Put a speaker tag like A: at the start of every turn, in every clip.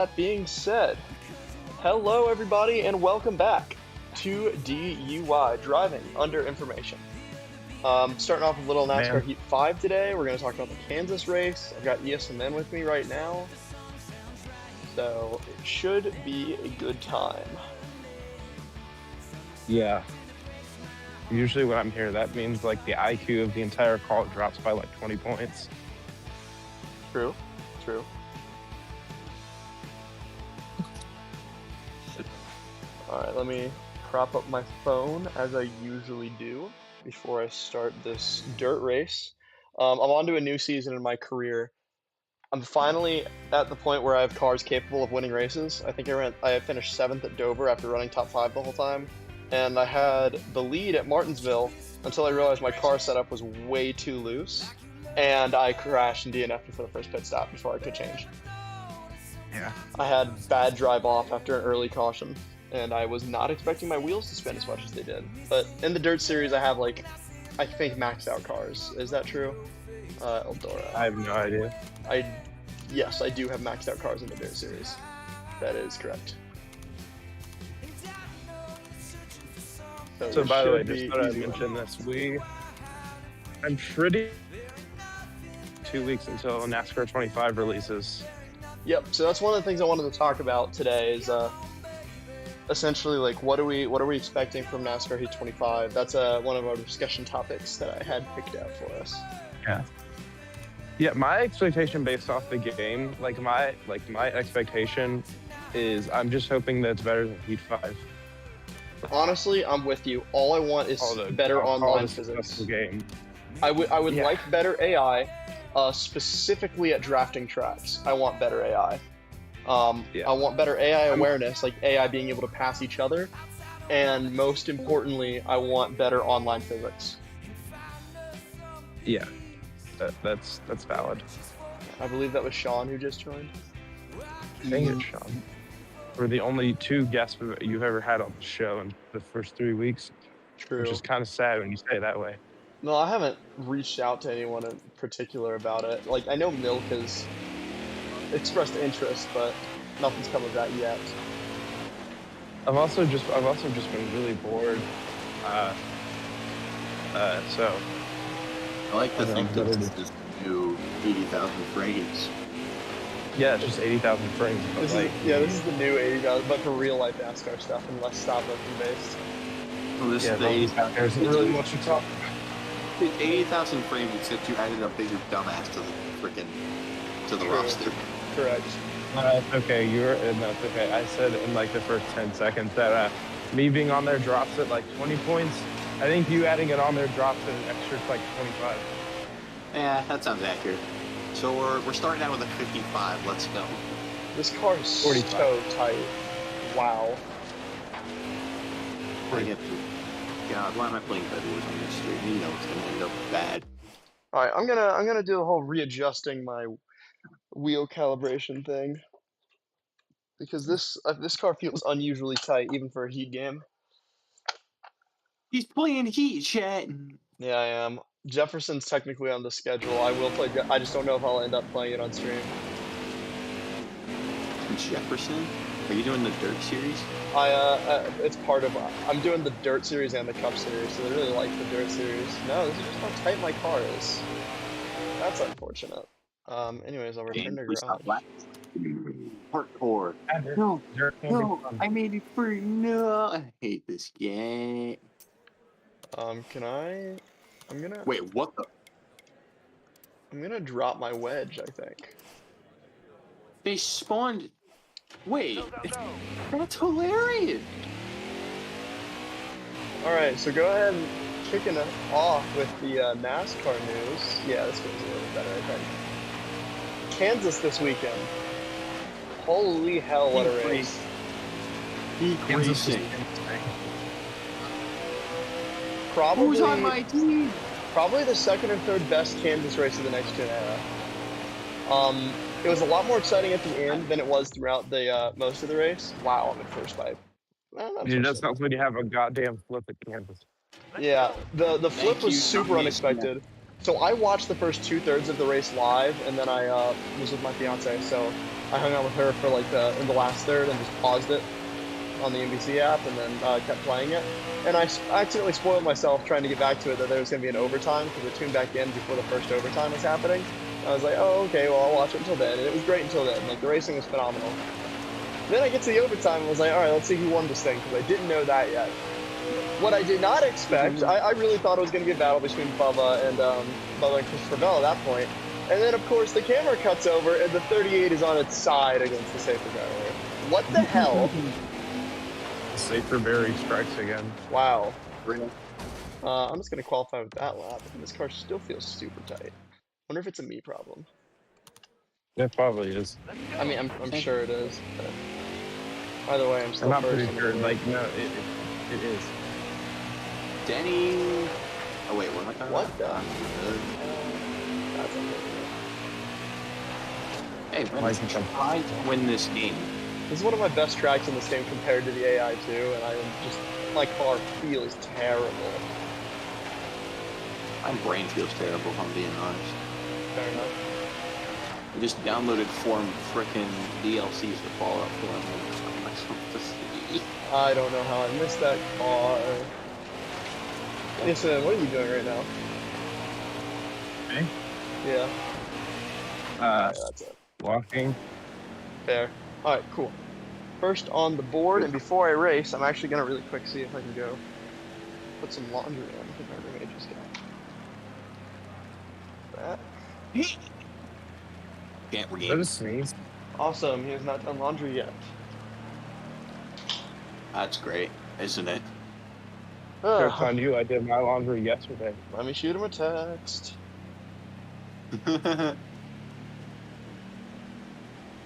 A: That being said, hello everybody and welcome back to DUI, Driving Under Information. Starting off with a little NASCAR
B: Man,
A: Heat 5 today. We're going to talk about the Kansas race. I've got ESMN with me right now, so it should be a good time.
B: yeah. Usually when I'm here, that means like the IQ of the entire call drops by like 20 points.
A: True, true. Alright, let me prop up my phone as I usually do before I start this dirt race. I'm on to a new season in my career. I'm finally at the point where I have cars capable of winning races. I think I finished 7th at Dover after running top 5 the whole time. And I had the lead at Martinsville until I realized my car setup was way too loose. And I crashed and DNF'd for the first pit stop before I could change.
B: Yeah.
A: I had bad drive off after an early caution. And I was not expecting my wheels to spin as much as they did. But in the dirt series, I have I think maxed out cars. Is that true? Eldora.
B: I have no idea.
A: Yes, I do have maxed out cars in the dirt series. That is correct.
B: So by the way,
A: should
B: just
A: be
B: thought I'd
A: easy.
B: mention this. I'm pretty 2 weeks until NASCAR 25 releases.
A: Yep. So that's one of the things I wanted to talk about today is essentially like what are we expecting from NASCAR Heat 25? That's one of our discussion topics that I had picked out for us.
B: Yeah. Yeah, my expectation based off the game, my expectation is I'm just hoping that it's better than Heat 5.
A: Honestly, I'm with you. All I want is better online physics.
B: Game.
A: I would like better AI, specifically at drafting tracks. I want better AI. I want better AI awareness, like AI being able to pass each other, and most importantly, I want better online physics.
B: Yeah, that's valid.
A: I believe that was Sean who just joined.
B: Dang it, Sean. We're the only 2 guests you've ever had on the show in the first 3 weeks.
A: True.
B: Which is kind of sad when you say it that way.
A: No, I haven't reached out to anyone in particular about it. Like, I know Milk has expressed interest, but nothing's come of that yet.
B: I've also just been really bored. So
C: I like to think that this is new 80,000 frames.
B: yeah, it's just 80,000 frames. But
A: This is the new 80,000, but for real life NASCAR stuff and less stop motion based.
C: Well, this is the 80,000.
B: There's really much to talk.
C: 80,000 frames, except you added a bigger dumbass to the roster.
A: Correct.
B: Okay, that's okay. I said in like the first 10 seconds that me being on there drops at like 20 points. I think you adding it on there drops at an extra like 25.
C: Yeah, that sounds accurate. So we're starting out with a 55. Let's go.
A: This car is
B: 45.
A: so tight. Wow.
C: God, why am I playing Bed Wars on this stream? You know it's gonna end up bad.
A: All right, I'm gonna do the whole readjusting my wheel calibration thing because this car feels unusually tight even for a heat game.
C: He's playing Heat, chat.
A: Yeah, I am. Jefferson's technically on the schedule. I will play. I just don't know if I'll end up playing it on stream.
C: Jefferson? Are you doing the Dirt Series?
A: It's part of. I'm doing the Dirt Series and the Cup Series, so they really like the Dirt Series. No, this is just how tight my car is. That's unfortunate. Anyways, I'll return to garage.
C: Hardcore. No, I made it free. No, I hate this game.
A: I'm gonna.
C: Wait, what the?
A: I'm gonna drop my wedge, I think.
C: They spawned. Wait, that's hilarious.
A: Alright, so go ahead and kicking it off with the NASCAR news. Yeah, this goes a little better, I think. Kansas this weekend. Holy hell, what a race.
B: Kansas is
A: Probably,
C: Who's on my team?
A: Probably the second or third best Kansas race of the next gen era. It was a lot more exciting at the end than it was throughout the most of the race. Wow, I'm in first by.
B: Dude, that sounds like you have a goddamn flip at Kansas.
A: Yeah, the flip was super unexpected. So I watched the first 2/3 of the race live, and then I was with my fiance, so I hung out with her for like in the last third and just paused it on the NBC app, and then kept playing it. And I accidentally spoiled myself trying to get back to it that there was going to be an overtime because I tuned back in before the first overtime was happening. I was like, oh, okay, well, I'll watch it until then. And it was great until then. Like, the racing was phenomenal. Then I get to the overtime and was like, all right, let's see who won this thing because I didn't know that yet. What I did not expect, I really thought it was going to be a battle between Bubba and Christopher Bell at that point. And then, of course, the camera cuts over and the 38 is on its side against the safer driver. What the hell?
B: Safer Barry strikes again.
A: Wow. I'm just going to qualify with that lap. This car still feels super tight. Wonder if it's a me problem.
B: It probably is.
A: I mean, I'm sure it is. But either way, I'm still
B: I'm not
A: first.
B: pretty sure. Like, no, it is.
C: Denny. Oh wait, what am I talking
A: What
C: about?
A: That's unbelievable.
C: Hey, Brendan, try to win this game.
A: This is one of my best tracks in this game compared to the AI too, and my car feels terrible.
C: My brain feels terrible, if I'm being honest.
A: Fair enough.
C: I just downloaded 4 frickin' DLCs for Fallout 4. What am I supposed to see?
A: I don't know how I missed that car. Listen, what are you doing right now?
B: Me?
A: Yeah. Yeah, that's it.
B: Walking.
A: Fair. Alright, cool. First on the board, and before I race, I'm actually going to really quick see if I can go put some laundry in. I think my roommate just got that.
C: Can't read.
B: That is sneeze.
A: Awesome, he has not done laundry yet.
C: That's great, isn't it?
B: Joke's on you, I did my laundry yesterday.
A: Let me shoot him a text.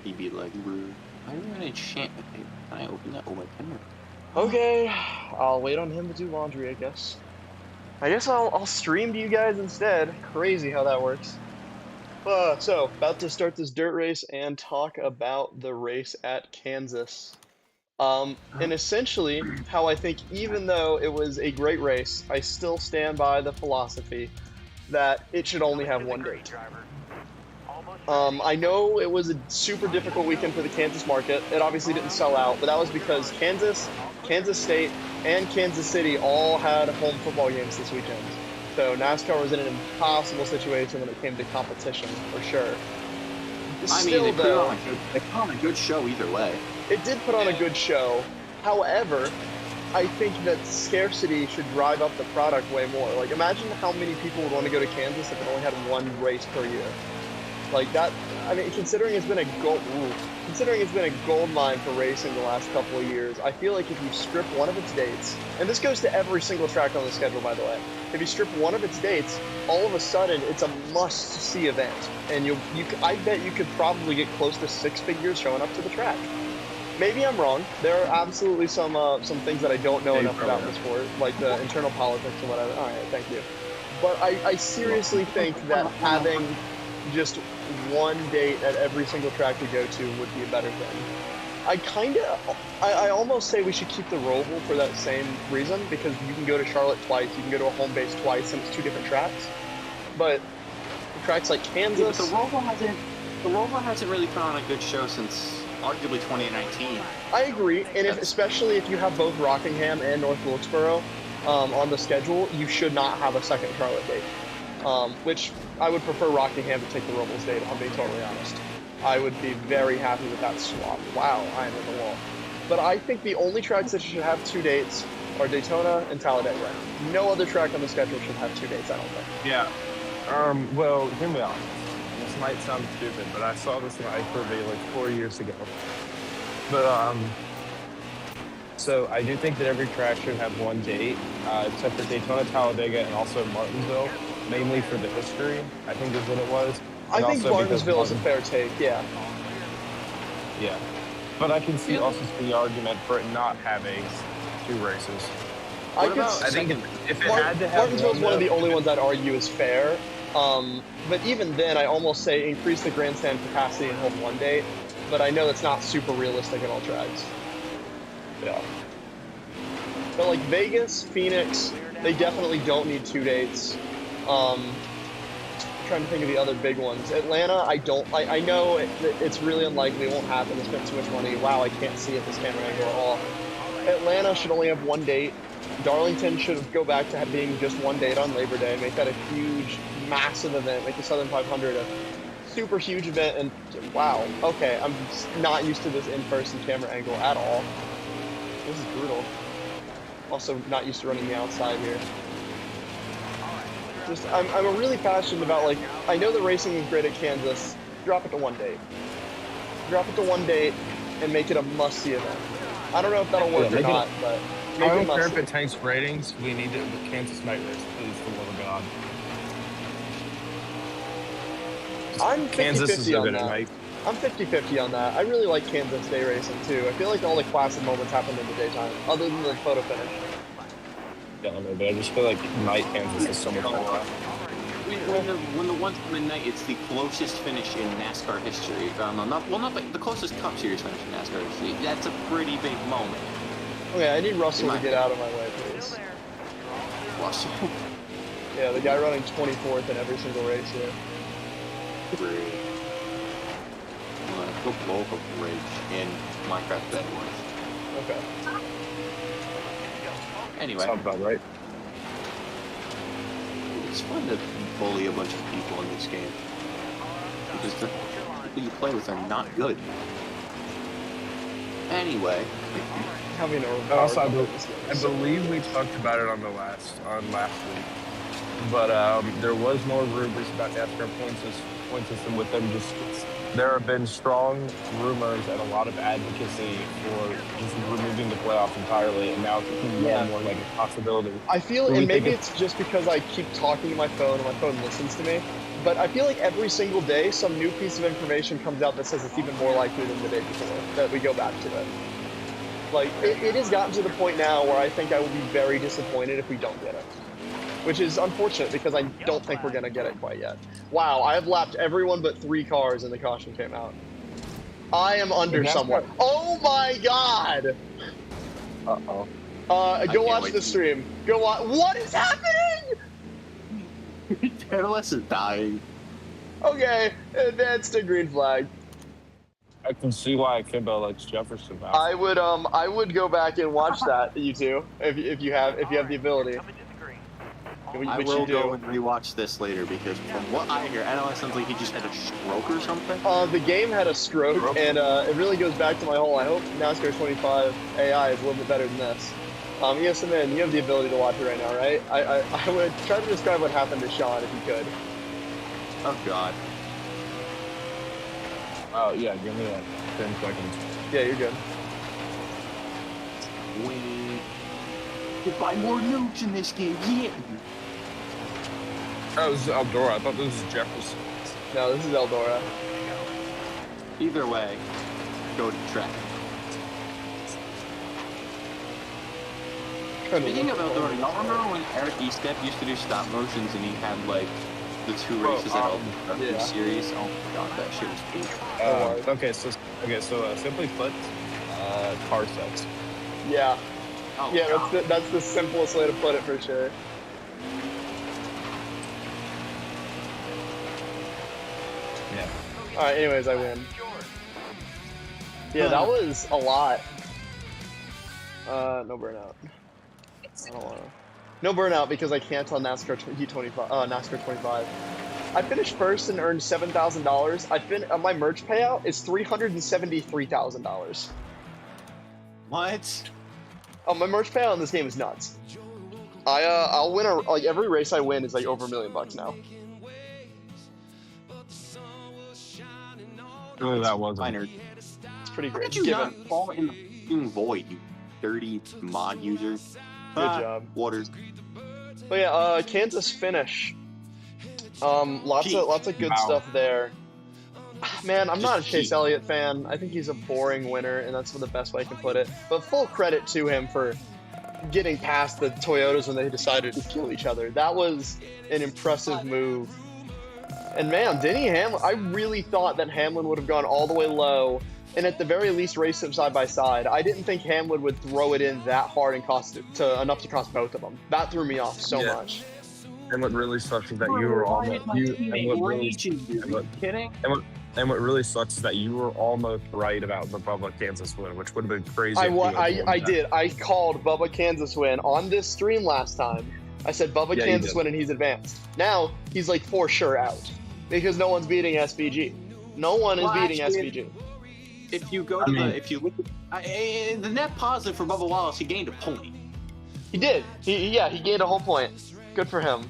C: He'd be like, I have an enchantment paper. Can I open that? Oh, I can.
A: Okay, I'll wait on him to do laundry, I guess. I guess I'll stream to you guys instead. Crazy how that works. So, about to start this dirt race and talk about the race at Kansas. And essentially, how I think even though it was a great race, I still stand by the philosophy that it should only have one date. I know it was a super difficult weekend for the Kansas market. It obviously didn't sell out, but that was because Kansas, Kansas State, and Kansas City all had home football games this weekend. So NASCAR was in an impossible situation when it came to competition, for sure.
C: Still, they put on a good show either way.
A: It did put on a good show. However, I think that scarcity should drive up the product way more. Like, imagine how many people would want to go to Kansas if it only had one race per year. Like that, I mean, considering it's been a gold mine for racing the last couple of years, I feel like if you strip one of its dates, and this goes to every single track on the schedule, by the way, if you strip one of its dates, all of a sudden it's a must-see event, and I bet you could probably get close to 6 figures showing up to the track. Maybe I'm wrong. There are absolutely some things that I don't know enough about the sport, like the internal politics and whatever. All right, thank you. But I seriously think that having just one date at every single track we go to would be a better thing. I almost say we should keep the Roval for that same reason, because you can go to Charlotte twice, you can go to a home base twice, and it's 2 different tracks. But tracks like Kansas...
C: Yeah, but the Roval hasn't really put on a good show since arguably 2019.
A: I agree, and especially if you have both Rockingham and North Wilkesboro on the schedule, you should not have a second Charlotte date. Which I would prefer Rockingham to take the Robles date, if I'm being totally honest. I would be very happy with that swap. Wow, I am in the wall. But I think the only tracks that should have 2 dates are Daytona and Talladega. No other track on the schedule should have 2 dates, I don't think.
B: Yeah. Well, hear me out. This might sound stupid, but I saw this in iCurvey like 4 years ago. But, so I do think that every track should have 1 date, except for Daytona, Talladega, and also Martinsville. Mainly for the history, I think is what it was. And
A: I think Martinsville is a fair take, yeah.
B: Yeah. But I can also see the argument for it not having 2 races.
A: I
B: think if it had to have
A: Martinsville's one of the only ones I'd argue is fair. But even then, I almost say increase the grandstand capacity and hold 1 date. But I know that's not super realistic at all tracks. Yeah. But like Vegas, Phoenix, they definitely don't need 2 dates. trying to think of the other big ones. Atlanta, I know it's really unlikely, it won't happen. They spent too much money. Wow, I can't see it this camera angle at all. Atlanta should only have one date. Darlington should go back to being just one date on Labor Day. Make that a huge, massive event. Make the Southern 500 a super huge event. And wow, okay, I'm not used to this in-person camera angle at all. This is brutal. Also, not used to running the outside here. Just, I'm really passionate about, like, I know the racing is great at Kansas. Drop it to one date. Drop it to one date and make it a must-see event. I don't know if that'll work or not, but
B: I don't care if it tanks ratings. We need it with Kansas night race, please, for the love of God.
A: I'm 50-50 on that.
B: Night.
A: I'm 50-50 on that. I really like Kansas day racing too. I feel like all the classic moments happen in the daytime, other than the photo finish.
B: Yeah, I know, but I just feel like night Kansas is so much more.
C: When the one's midnight, it's the closest finish in NASCAR history. Not the closest Cup Series finish in NASCAR history. That's a pretty big moment.
A: Okay, I need Russell to get out of my way, please.
C: Russell?
A: Yeah, the guy running 24th in every single race here.
C: I'm gonna go blow up a bridge in Minecraft Bedwars.
A: Okay.
C: Anyway.
B: Sounds about right.
C: It's fun to bully a bunch of people in this game. Because the people you play with are not good. Anyway.
A: Having a
B: Also, I believe we talked about it on last week. But there was more rumors about NASCAR point system with them. There have been strong rumors and a lot of advocacy for just removing the playoff entirely, and now it's looking more and more like a possibility.
A: I feel, and maybe it's just because I keep talking to my phone and my phone listens to me, but I feel like every single day some new piece of information comes out that says it's even more likely than the day before that we go back to it. Like, it has gotten to the point now where I think I will be very disappointed if we don't get it. Which is unfortunate because I don't think we're going to get it quite yet. Wow, I have lapped everyone but 3 cars and the caution came out. I am under someone. Oh my god!
B: Uh-oh.
A: Go watch the stream. Go watch. What is happening?
C: MLS is dying.
A: Okay, advance to green flag.
B: I can see why Kimbo likes Jefferson now.
A: I would go back and watch that, you two, if you have the ability.
C: I will go and rewatch this later because from what I hear, NLS sounds like he just had a stroke or something.
A: The game had a stroke, and it really goes back to my whole, I hope NASCAR 25 AI is a little bit better than this. ESMN, you have the ability to watch it right now, right? I would try to describe what happened to Sean if you could.
C: Oh, God.
B: Oh, yeah, give me 10 seconds.
A: Yeah, you're good.
C: We could buy more nukes in this game, yeah!
B: Oh, this is Eldora. I thought this was Jefferson.
A: No, this is Eldora.
C: Either way, go to track. Speaking of Eldora, y'all remember when Eric Estep used to do stop motions and he had like the 2 races at Eldora series? Oh my god, that shit was cool.
B: Okay, so simply put, car sets.
A: Yeah.
C: Oh,
A: yeah, that's the simplest way to put it for sure.
B: Yeah.
A: Alright, anyways, I win. Yeah, that was a lot. No burnout. I don't wanna. No burnout because I can't on NASCAR 25. I finished first and earned $7,000. My merch payout is $373,000.
C: What?
A: Oh, my merch payout in this game is nuts. I'll win like every race I win is like over $1 million now.
B: Really, that wasn't.
A: It's pretty great.
C: How did you not fall in the f***ing void, you dirty mod user?
A: Good job.
C: Water.
A: But yeah, Kansas finish. Lots of good stuff there. Man, I'm not a Chase Elliott fan. I think he's a boring winner, and that's the best way I can put it. But full credit to him for getting past the Toyotas when they decided to kill each other. That was an impressive move. And man, Denny Hamlin, I really thought that Hamlin would have gone all the way low and at the very least race them side by side. I didn't think Hamlin would throw it in that hard and enough to cost both of them. That threw me off so much.
B: And what really sucks is that you
C: Bro,
B: were
C: why
B: almost
C: is my
B: you. And
C: teammate
B: what really
C: raging, dude? Are you kidding?
B: and what really sucks is that you were almost right about the Bubba Kansas win, which would have been crazy if you had won
A: I
B: that.
A: did. I called Bubba Kansas win on this stream last time. I said Bubba
B: Yeah, you
A: Kansas
B: did.
A: win and he's advanced. Now he's like for sure out because no one's beating SVG. No one is
C: Well,
A: beating
C: actually,
A: SVG.
C: If you go to if you look at the net positive for Bubba Wallace, he gained a point.
A: He did. He gained a whole point. Good for him.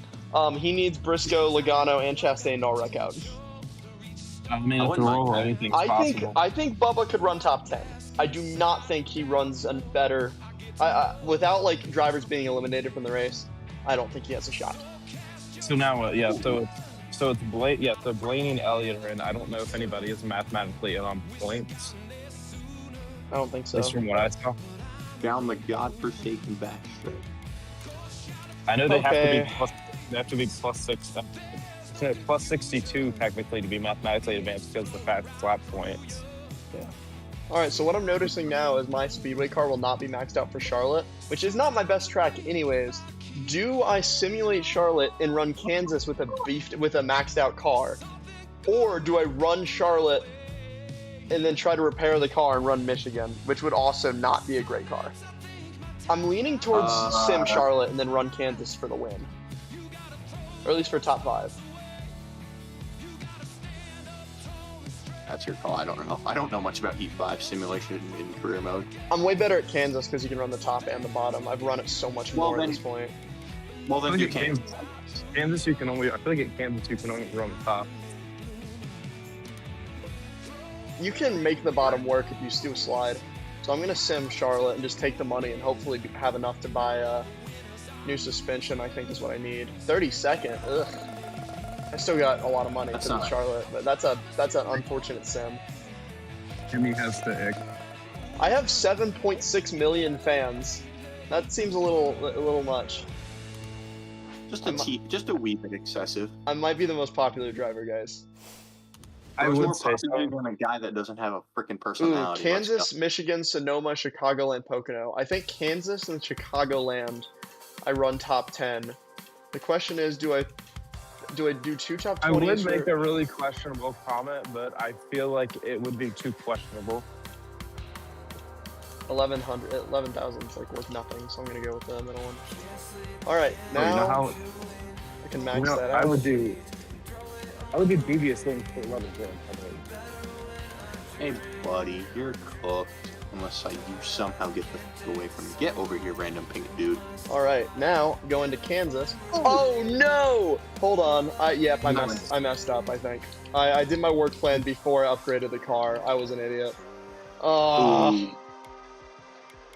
A: He needs Briscoe, Logano, and Chastain to all wreck out.
B: I mean,
C: I
B: if the
C: wouldn't mind
B: roll
C: that.
B: anything's
A: I think
B: possible.
A: Bubba could run top 10. I do not think he runs a better. Without like drivers being eliminated from the race, I don't think he has a shot.
B: So now what? Yeah. So it's So Blaney and Elliott are in. I don't know if anybody is mathematically in on points.
A: I don't think
B: At
A: so.
B: least from what I saw.
C: Down the godforsaken backstretch.
B: I know they
A: Okay.
B: have to be plus 6. So plus 62 technically to be mathematically advanced because of the fastest lap points.
A: All right, so what I'm noticing now is my speedway car will not be maxed out for Charlotte, which is not my best track anyways. Do I simulate Charlotte and run Kansas with a maxed out car, or do I run Charlotte and then try to repair the car and run Michigan, which would also not be a great car? I'm leaning towards sim Charlotte and then run Kansas for the win, or at least for top 5.
C: That's your call. I don't know. I don't know much about E5 simulation in career mode.
A: I'm way better at Kansas because you can run the top and the bottom. I've run it so much more at this point.
C: Well, then you can.
B: Kansas, you can only. I feel like at Kansas, you can only run the top.
A: You can make the bottom work if you do a slide. So I'm gonna sim Charlotte and just take the money and hopefully have enough to buy new suspension. I think is what I need. 32nd. Ugh. I still got a lot of money
C: That's
A: to
C: not-
A: Charlotte, but that's an unfortunate sim.
B: Jimmy has the ick.
A: I have 7.6 million fans. That seems a little much.
C: Just a wee bit excessive.
A: I might be the most popular driver, guys.
B: I
C: It's
B: would
C: more
B: say
C: popular
B: so.
C: than a guy that doesn't have a freaking
A: Ooh,
C: personality.
A: Kansas, Michigan, Sonoma, Chicagoland, Pocono. I think Kansas and Chicagoland, I run top 10. The question is, do I do 2 top 20s?
B: I would make a really questionable comment, but I feel like it would be too questionable.
A: 11,000 is like worth nothing, so I'm gonna go with the middle one. All right, now
B: you know how,
A: I can max that out.
B: I would do devious things for 11 points.
C: Hey, buddy, you're cooked. Unless you somehow get the fuck away from me. Get over here, random pink dude.
A: All right, now going to Kansas. Oh no! Hold on. I messed up. I think I did my work plan before I upgraded the car. I was an idiot.
C: Ooh.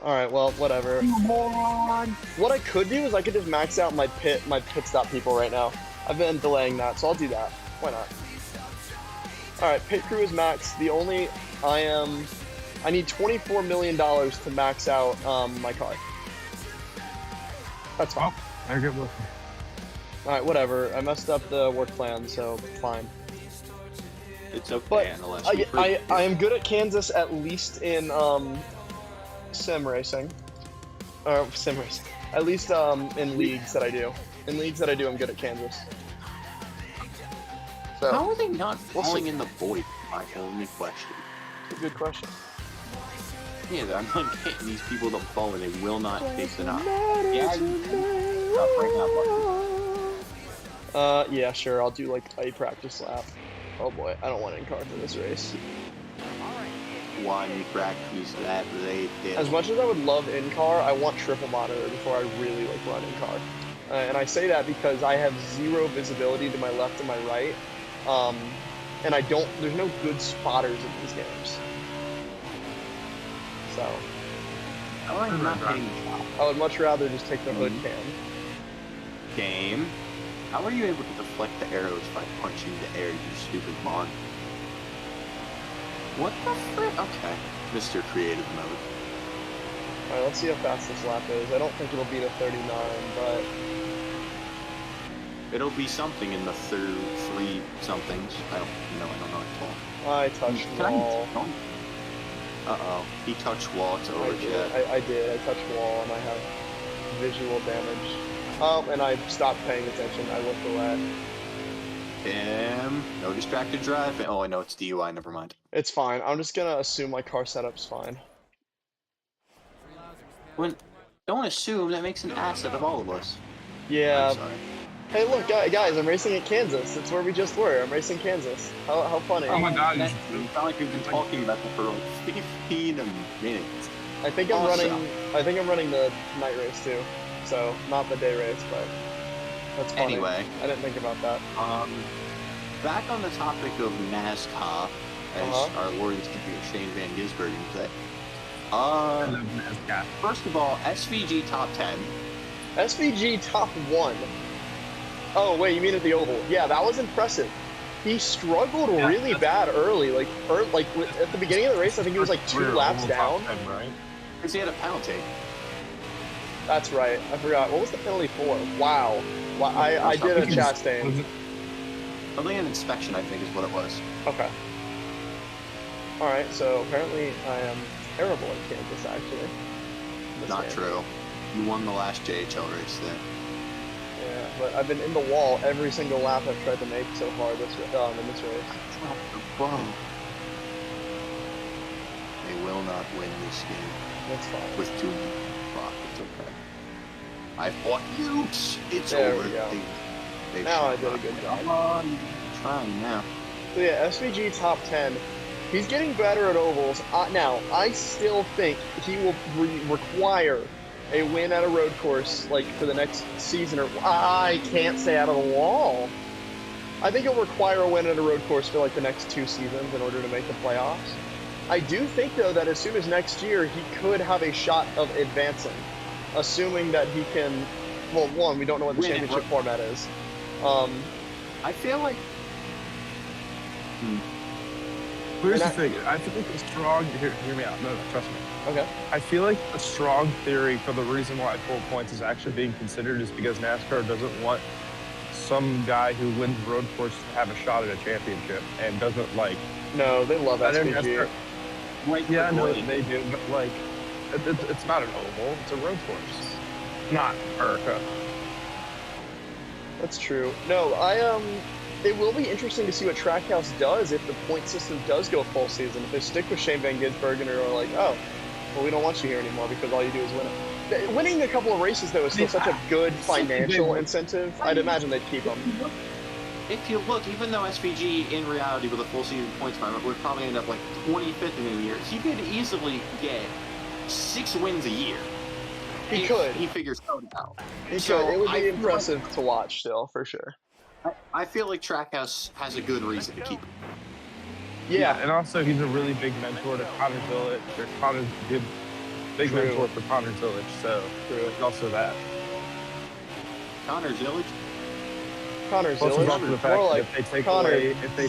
A: All right, well, whatever. What I could do is I could just max out my pit stop people right now. I've been delaying that, so I'll do that. Why not? All right, pit crew is max. I need $24 million to max out my car. That's fine.
B: Very good work.
A: All right, whatever. I messed up the work plan, so fine.
C: It's okay,
A: But
C: unless
A: I am good at Kansas, at least in sim racing. Or sim racing. At least in leagues that I do. In leagues that I do, I'm good at Kansas. So,
C: How are they not
A: We'll
C: falling
A: see.
C: in the void? My only question.
A: good question.
C: Yeah, I'm not getting these people to fall and they will not take the knock. Yeah, not bring up
A: Yeah, sure. I'll do like a practice lap. Oh boy, I don't want in car for this race.
C: one practice that they did.
A: As much as I would love in car, I want triple monitor before I really like run in car. And I say that because I have zero visibility to my left and my right. And there's no good spotters in these games. So,
C: I'm not hitting the top.
A: I would much rather just take the hood cam.
C: Game. How are you able to deflect the arrows by punching the air, you stupid mon? What the frick? Okay. Mr. Creative Mode.
A: Alright, let's see how fast this lap is. I don't think it'll beat a 39, but
C: It'll be something in the three somethings. I don't know at all.
A: I touched wall.
C: Uh-oh. He touched wall. It's over, Jet.
A: I did. I touched wall and I have visual damage. And I stopped paying attention. I looked away.
C: No distracted driving. Oh, I know it's DUI. Never mind.
A: It's fine. I'm just gonna assume my car setup's fine.
C: Don't assume. That makes an ass out of all of us.
A: Yeah.
C: I'm sorry.
A: Hey, look, guys, I'm racing at Kansas. It's where we just were. I'm racing Kansas. How funny.
B: Oh my god,
C: It's not like we've been talking about that for like 15 minutes.
A: I think I'm running the night race too. So not the day race, but that's funny.
C: Anyway,
A: I didn't think about that.
C: Back on the topic of NASCAR, as our Lord and Savior Shane Van Gisbergen would say. First of all, SVG top 10.
A: SVG top 1. Oh wait, you mean at the Oval? Yeah, that was impressive. He struggled really bad early, at the beginning of the race. I think he was like 2 laps down.
B: 10, right?
C: Because he had a penalty.
A: That's right. I forgot. What was the penalty for? Wow. Well, I did a Chastain.
C: Only an inspection, I think, is what it was.
A: Okay. All right. So apparently, I am terrible at Kansas. Actually.
C: Not true. You won the last JHL race then.
A: Yeah, but I've been in the wall every single lap I've tried to make so far in this race.
C: Whoa. They will not win this game.
A: That's fine.
C: With 2 minutes clock, it's okay. I fought you. It's
A: there
C: over.
A: We go.
C: They
A: now I did a good job.
C: Come on, trying now.
A: So yeah, SVG top 10. He's getting better at ovals. Now, I still think he will require a win at a road course, like, for the next season, or I can't say out of the wall. I think he'll require a win at a road course for, like, the next 2 seasons in order to make the playoffs. I do think, though, that as soon as next year, he could have a shot of advancing, assuming that he can, well, one, we don't know what the championship format is.
C: I feel like...
B: Here's the thing. I feel like a strong... Hear me out. No, trust me.
A: Okay.
B: I feel like a strong theory for the reason why full points is actually being considered is because NASCAR doesn't want some guy who wins road course to have a shot at a championship and doesn't like...
A: No, they love SVG.
B: Yeah, no, they do, but like, it's not an oval, it's a road course. Not America.
A: That's true. No, it will be interesting to see what Trackhouse does if the point system does go full season. If they stick with Shane Van Gisbergen or are like, oh, well, we don't want you here anymore because all you do is win it. Winning a couple of races, though, is still such a good financial incentive. I'd imagine they'd keep him.
C: If you look, even though SVG, in reality, with a full season points environment, would probably end up like 25th in a year, he could easily get 6 wins a year.
A: He could.
C: He figures it out.
A: He could. It would be impressive to watch still, for sure.
C: I feel like Trackhouse has a good reason to keep him.
A: Yeah,
B: and also he's a really big mentor to Connor Zillage. Connor's a good, big mentor for Connor Zillage, so there's also that.
C: Connor Zillage?
A: Connor Zillage? More like
B: if they take
A: Connor.
B: Away, if they...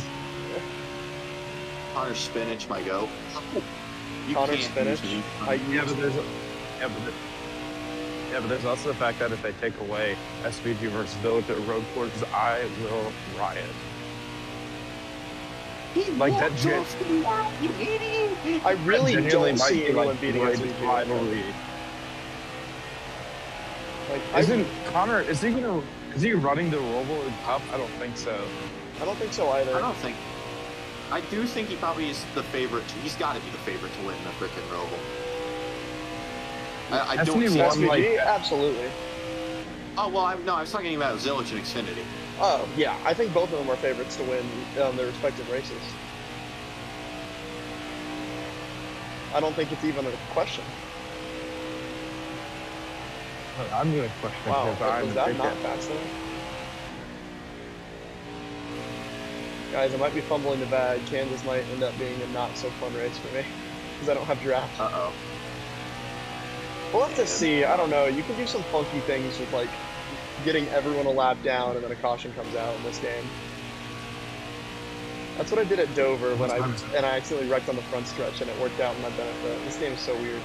C: Connor Spinach might go.
A: Connor Spinach?
B: Yeah, but there's also the fact that if they take away SVG versus Village at road courses, I will riot. Like that
C: you idiot!
A: I really don't see anyone beating SVG.
B: Rivalry.
A: Like,
B: Isn't Connor? Is he running the Roval Cup? I don't think so.
A: I don't think so either.
C: I do think he probably is the favorite. He's got to be the favorite to win the frickin' Roval. I don't see
A: SVG, absolutely.
C: Oh, well, I was talking about Zillage and Xfinity.
A: Oh, yeah. I think both of them are favorites to win their respective races. I don't think it's even a question.
B: I'm going to question
A: wow,
B: because
A: was that not fast enough? Guys, I might be fumbling the bag. Kansas might end up being a not-so-fun race for me because I don't have draft.
C: Uh-oh.
A: We'll have to see. I don't know. You can do some funky things with, like, getting everyone a lap down and then a caution comes out in this game. That's what I did at Dover when I accidentally wrecked on the front stretch and it worked out in my benefit. This game is so weird.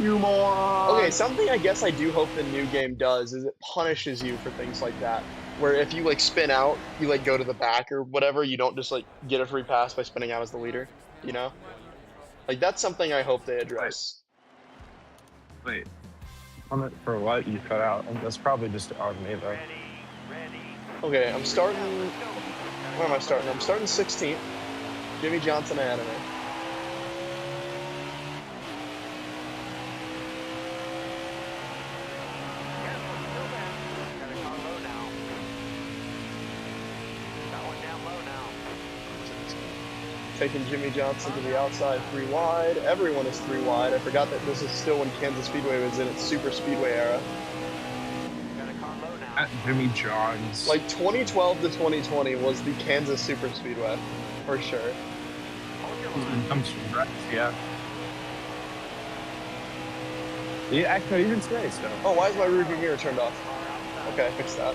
C: You moron!
A: Okay, something I guess I do hope the new game does is it punishes you for things like that. Where if you, like, spin out, you, like, go to the back or whatever, you don't just, like, get a free pass by spinning out as the leader, you know? Like, that's something I hope they address.
B: Wait. on it for what you cut out. And that's probably just on me though.
A: Okay, I'm starting. Where am I starting? I'm starting 16th. Jimmy Johnson ahead of me. Taking Jimmy Johnson to the outside, 3 wide. Everyone is 3 wide. I forgot that this is still when Kansas Speedway was in its super speedway era.
B: At Jimmy John's.
A: Like 2012 to 2020 was the Kansas super speedway, for sure.
B: I'm surprised, yeah. Yeah, actually, even today, so.
A: Oh, why is my rearview mirror turned off? Okay, fix that.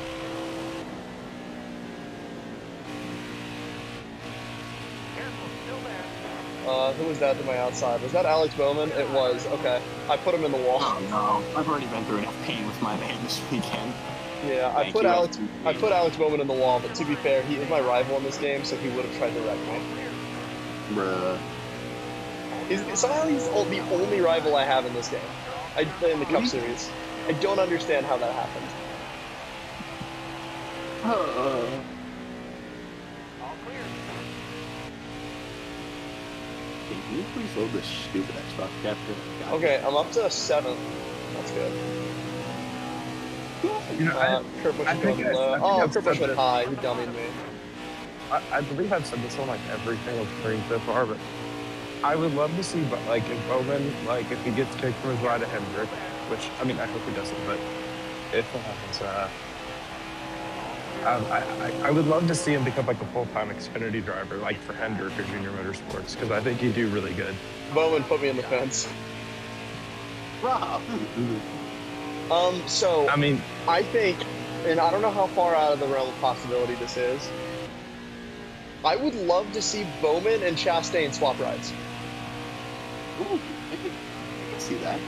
A: Who was that to my outside? Was that Alex Bowman? It was. Okay. I put him in the wall.
C: Oh no, I've already been through enough pain with my man this weekend.
A: Yeah, I put Alex Bowman in the wall, but to be fair, he is my rival in this game, so he would have tried to wreck me.
C: Bruh.
A: Somehow he's the only rival I have in this game. I play in the Cup Series. I don't understand how that happened.
C: Can you please load this stupid Xbox capture?
A: Okay, I'm up to 7th. That's good.
B: You know,
A: Kurt Busch
B: I
A: is
B: think
A: going low. Oh, Kurt Busch went high. He dummied me.
B: I believe I've said this on like every single screen so far, but I would love to see, like, if Bowman, like, if he gets kicked from his ride to Hendrick, which, I mean, I hope he doesn't, but if it happens, I would love to see him become like a full-time Xfinity driver, like for Hendrick or Junior Motorsports, because I think he'd do really good.
A: Bowman put me in the fence.
C: Rob.
A: So
B: I mean,
A: I think, and I don't know how far out of the realm of possibility this is, I would love to see Bowman and Chastain swap rides.
C: Ooh, I can see that.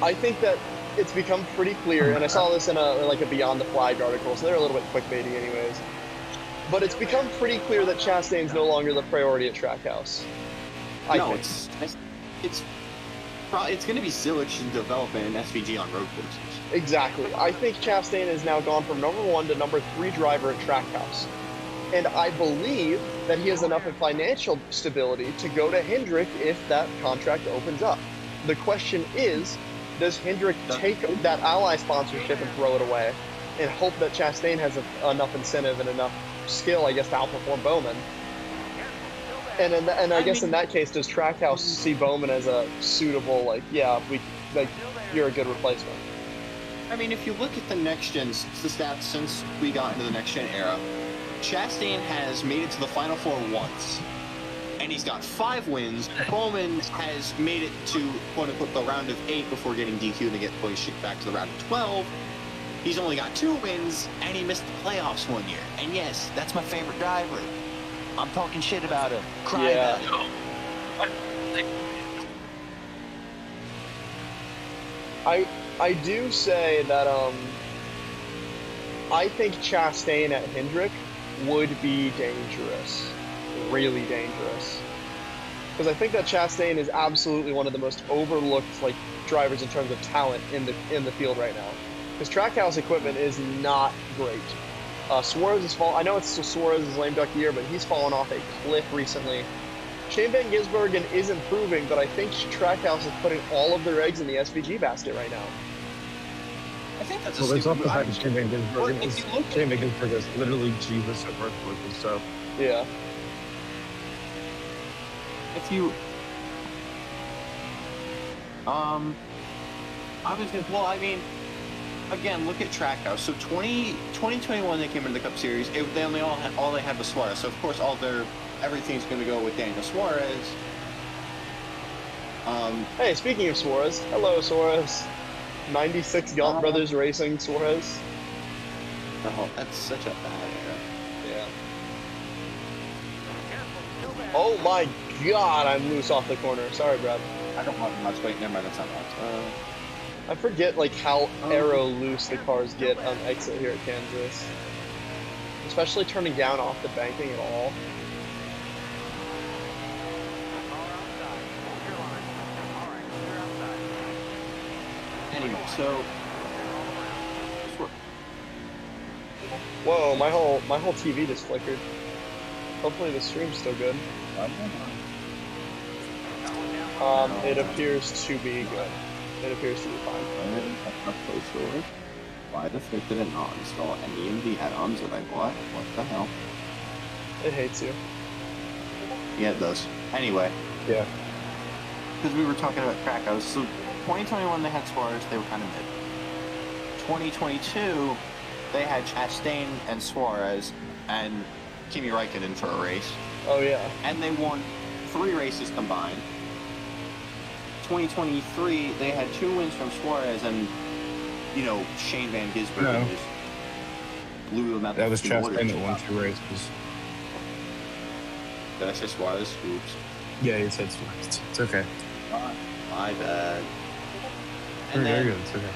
A: I think that it's become pretty clear, and I saw this in a Beyond the Flag article, so they're a little bit clickbaity anyways. But it's become pretty clear that Chastain's no longer the priority at Trackhouse.
C: It's going to be Zilich in development and SVG on road courses.
A: Exactly. I think Chastain has now gone from number 1 to number 3 driver at Trackhouse. And I believe that he has enough in financial stability to go to Hendrick if that contract opens up. The question is, does Hendrick take that Ally sponsorship and throw it away and hope that Chastain has enough incentive and enough skill, I guess, to outperform Bowman? And I guess in that case, does Trackhouse see Bowman as a suitable, you're a good replacement?
C: I mean, if you look at the the stats since we got into the next gen era, Chastain has made it to the Final Four once, and he's got 5 wins. Bowman has made it to, quote-unquote, the round of 8 before getting DQ'd and get pushed back to the round of 12. He's only got 2 wins, and he missed the playoffs 1 year. And yes, that's my favorite driver. I'm talking shit about him. Cry about him.
A: I do say that I think Chastain at Hendrick would be dangerous, really dangerous, because I think that Chastain is absolutely one of the most overlooked drivers in terms of talent in the field right now. His Trackhouse equipment is not great. Suarez is falling. I know it's Suarez's lame duck year, but he's fallen off a cliff recently. Shane Van Gisbergen is improving, but I think Trackhouse is putting all of their eggs in the SVG basket right now.
C: I think that's
B: there's also the fact that Shane Van Gisbergen is literally Jesus at work with his stuff.
A: Yeah.
C: If you, again, look at Trackhouse. So 2021 they came into the Cup Series. They only all they had was Suarez. So of course everything's going to go with Daniel Suarez.
A: Hey, speaking of Suarez, hello Suarez. 96 Gaunt Brothers Racing Suarez.
C: Oh, that's such a bad era.
A: Yeah. Oh my God, I'm loose off the corner. Sorry, Brad.
C: I don't want much. Wait, never mind. That's not much.
A: I forget how aero loose the cars get on exit here at Kansas, especially turning down off the banking at all.
C: Anyway, so
A: Whoa, my whole TV just flickered. Hopefully the stream's still good. It appears to be good. It appears to be fine.
C: Why the frick did it not install any of the add-ons that I bought? What the hell?
A: It hates you.
C: Yeah, it does. Anyway,
B: Yeah.
C: because we were talking about Krakos, so 2021 they had Suarez, they were kind of mid. 2022 they had Chastain and Suarez and Kimi Räikkönen for a race,
A: Oh yeah.
C: and they won 3 races combined. 2023 they had 2 wins from Suarez and, you know, Shane Van Gisbergen
B: No.
C: just blew them out.
B: That was
C: the water.
B: Chastain that won 2 races.
C: Did I say Suarez? Oops.
B: Yeah, he said Suarez. It's okay.
C: My bad. And
B: Very
C: then
B: good. It's okay.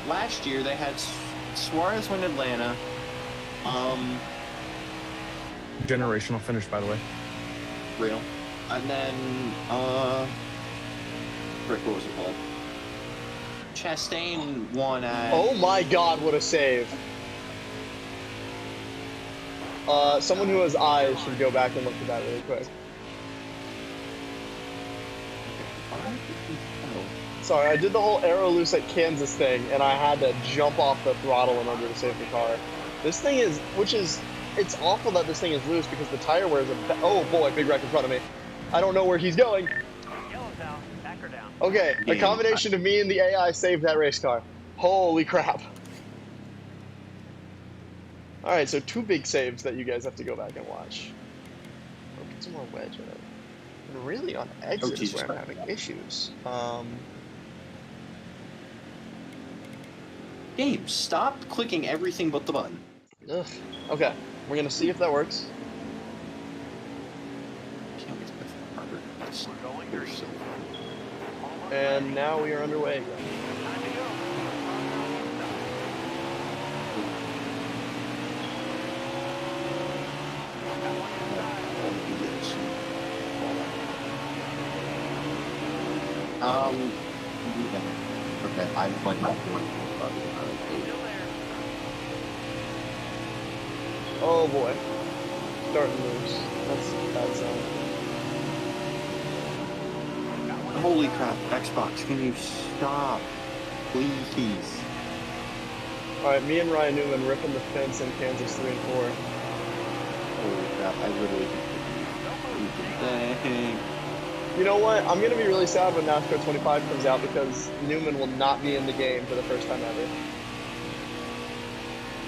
C: last year they had Suarez win Atlanta.
B: Generational finish, by the way.
C: Real. And then Rick, what was it called? Chastain won at
A: Oh my God, what a save! Someone who has eyes should go back and look at that really quick. Sorry, I did the whole arrow loose at Kansas thing, and I had to jump off the throttle in order to save the car. This thing is, it's awful that this thing is loose because the tire wears oh boy, big wreck in front of me. I don't know where he's going.
D: Yellow's down, back or down.
A: Okay, a
C: Yeah.
A: combination of me and the AI saved that race car. Holy crap. Alright, so 2 big saves that you guys have to go back and watch. I'll put some more wedge in it. And really on exit is
C: Jesus
A: where I'm
C: Christ.
A: having issues.
C: Gabe, stop clicking everything but the button.
A: Ugh. Okay, we're gonna see if that works.
C: Can't wait to go for the harbor. That's
D: We're going
C: they're
D: green.
C: so
D: Almost
A: And
D: ready.
A: now we are underway again.
D: Time to go. Got one inside.
C: Okay, I'm playing my
D: Still there.
A: Oh boy. Starting loose. That's a bad sign.
D: Got one
C: Holy
D: inside.
C: crap, Xbox, can you stop? Please.
A: Alright, me and Ryan Newman ripping the fence in Kansas 3 and 4.
C: Holy crap, I literally dang.
A: You know what? I'm gonna be really sad when NASCAR 25 comes out because Newman will not be in the game for the first time ever.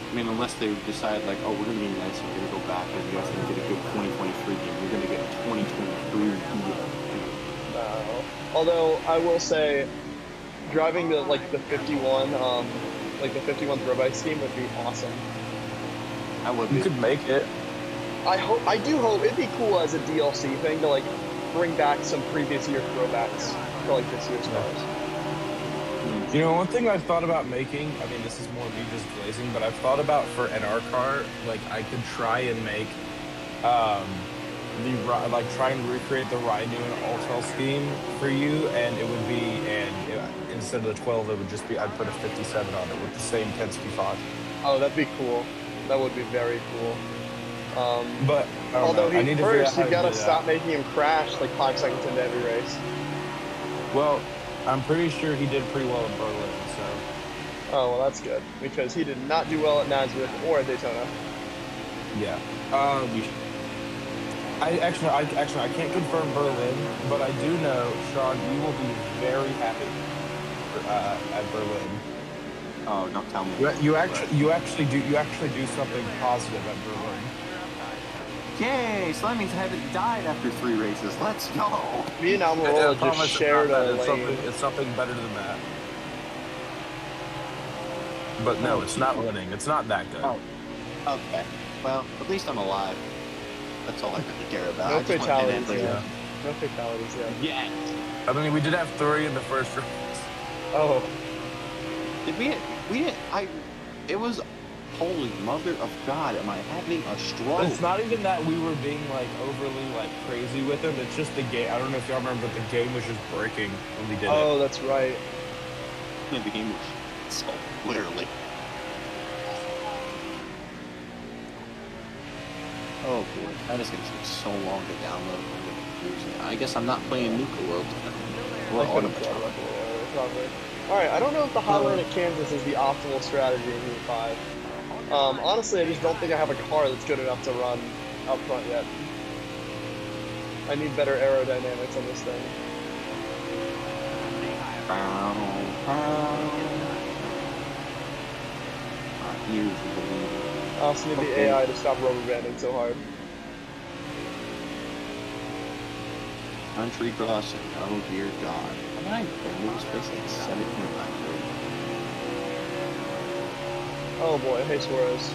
C: I mean, unless they decide, like, oh, we're going to be nice and we're going to go back and you guys are going to get a good 2023 game. You're going to get a 2023
A: No. Although I will say, driving the 51, the 51 throw bike scheme would be awesome.
C: I would
B: You
C: be.
B: could make it.
A: I do hope it'd be cool as a DLC thing to like bring back some previous year throwbacks for like this year's cars.
B: You know, one thing I've thought about making, I mean, this is more me just glazing, but I've thought about for an R car, like, I could try and make, try and recreate the Ryan Newman All-Trail scheme for you, and it would be, instead of the 12, it would just be, I'd put a 57 on it with the same Penske font.
A: Oh, that'd be cool. That would be very cool.
B: But, I don't
A: Although
B: know. I need to figure out
A: first,
B: how
A: you
B: to
A: gotta
B: do that.
A: stop making him crash like 5 seconds into every race.
B: Well, I'm pretty sure he did pretty well in Berlin, so.
A: Oh, well, that's good because he did not do well at Nazareth or at Daytona.
B: Yeah. I can't confirm Berlin, but I do know, Sean, you will be very happy at Berlin.
C: Oh, don't tell me.
B: You actually do something positive at Berlin.
C: Yay! So that means I haven't died after 3 races. Let's go!
A: Me and
B: I
A: Almirola
B: promise
A: just
B: it's
A: shared
B: not
A: a
B: that.
A: lane.
B: It's something better than that. But no, it's not winning. It's not that good.
C: Oh. Okay. Well, at least I'm alive. That's all I really care about.
A: No
C: I just want
A: fatalities,
C: to end
A: yeah. No fatalities, yeah.
C: Yeah.
B: I mean, we did have 3 in the first race.
A: Oh,
C: Did we didn't, it was, holy mother of God, am I having a stroke?
B: It's not even that we were being like overly like crazy with him. It's just the game. I don't know if y'all remember, but the game was just breaking when we did
A: oh, that's right.
C: Yeah, the game was so literally. Oh boy, that is gonna take so long to download. I'm gonna lose it. I guess I'm not playing Nuka World then. Or
A: I couldn't tell
C: Automatron.
A: luckily, probably. Alright, I don't know if the hot lane at Kansas is the optimal strategy in Heat 5. Honestly, I just don't think I have a car that's good enough to run up front yet. I need better aerodynamics on this thing. I also need the AI to stop rubber banding so hard.
C: Country crossing, oh dear God. How did I bend this place like 1700?
A: Oh boy, hey Suarez.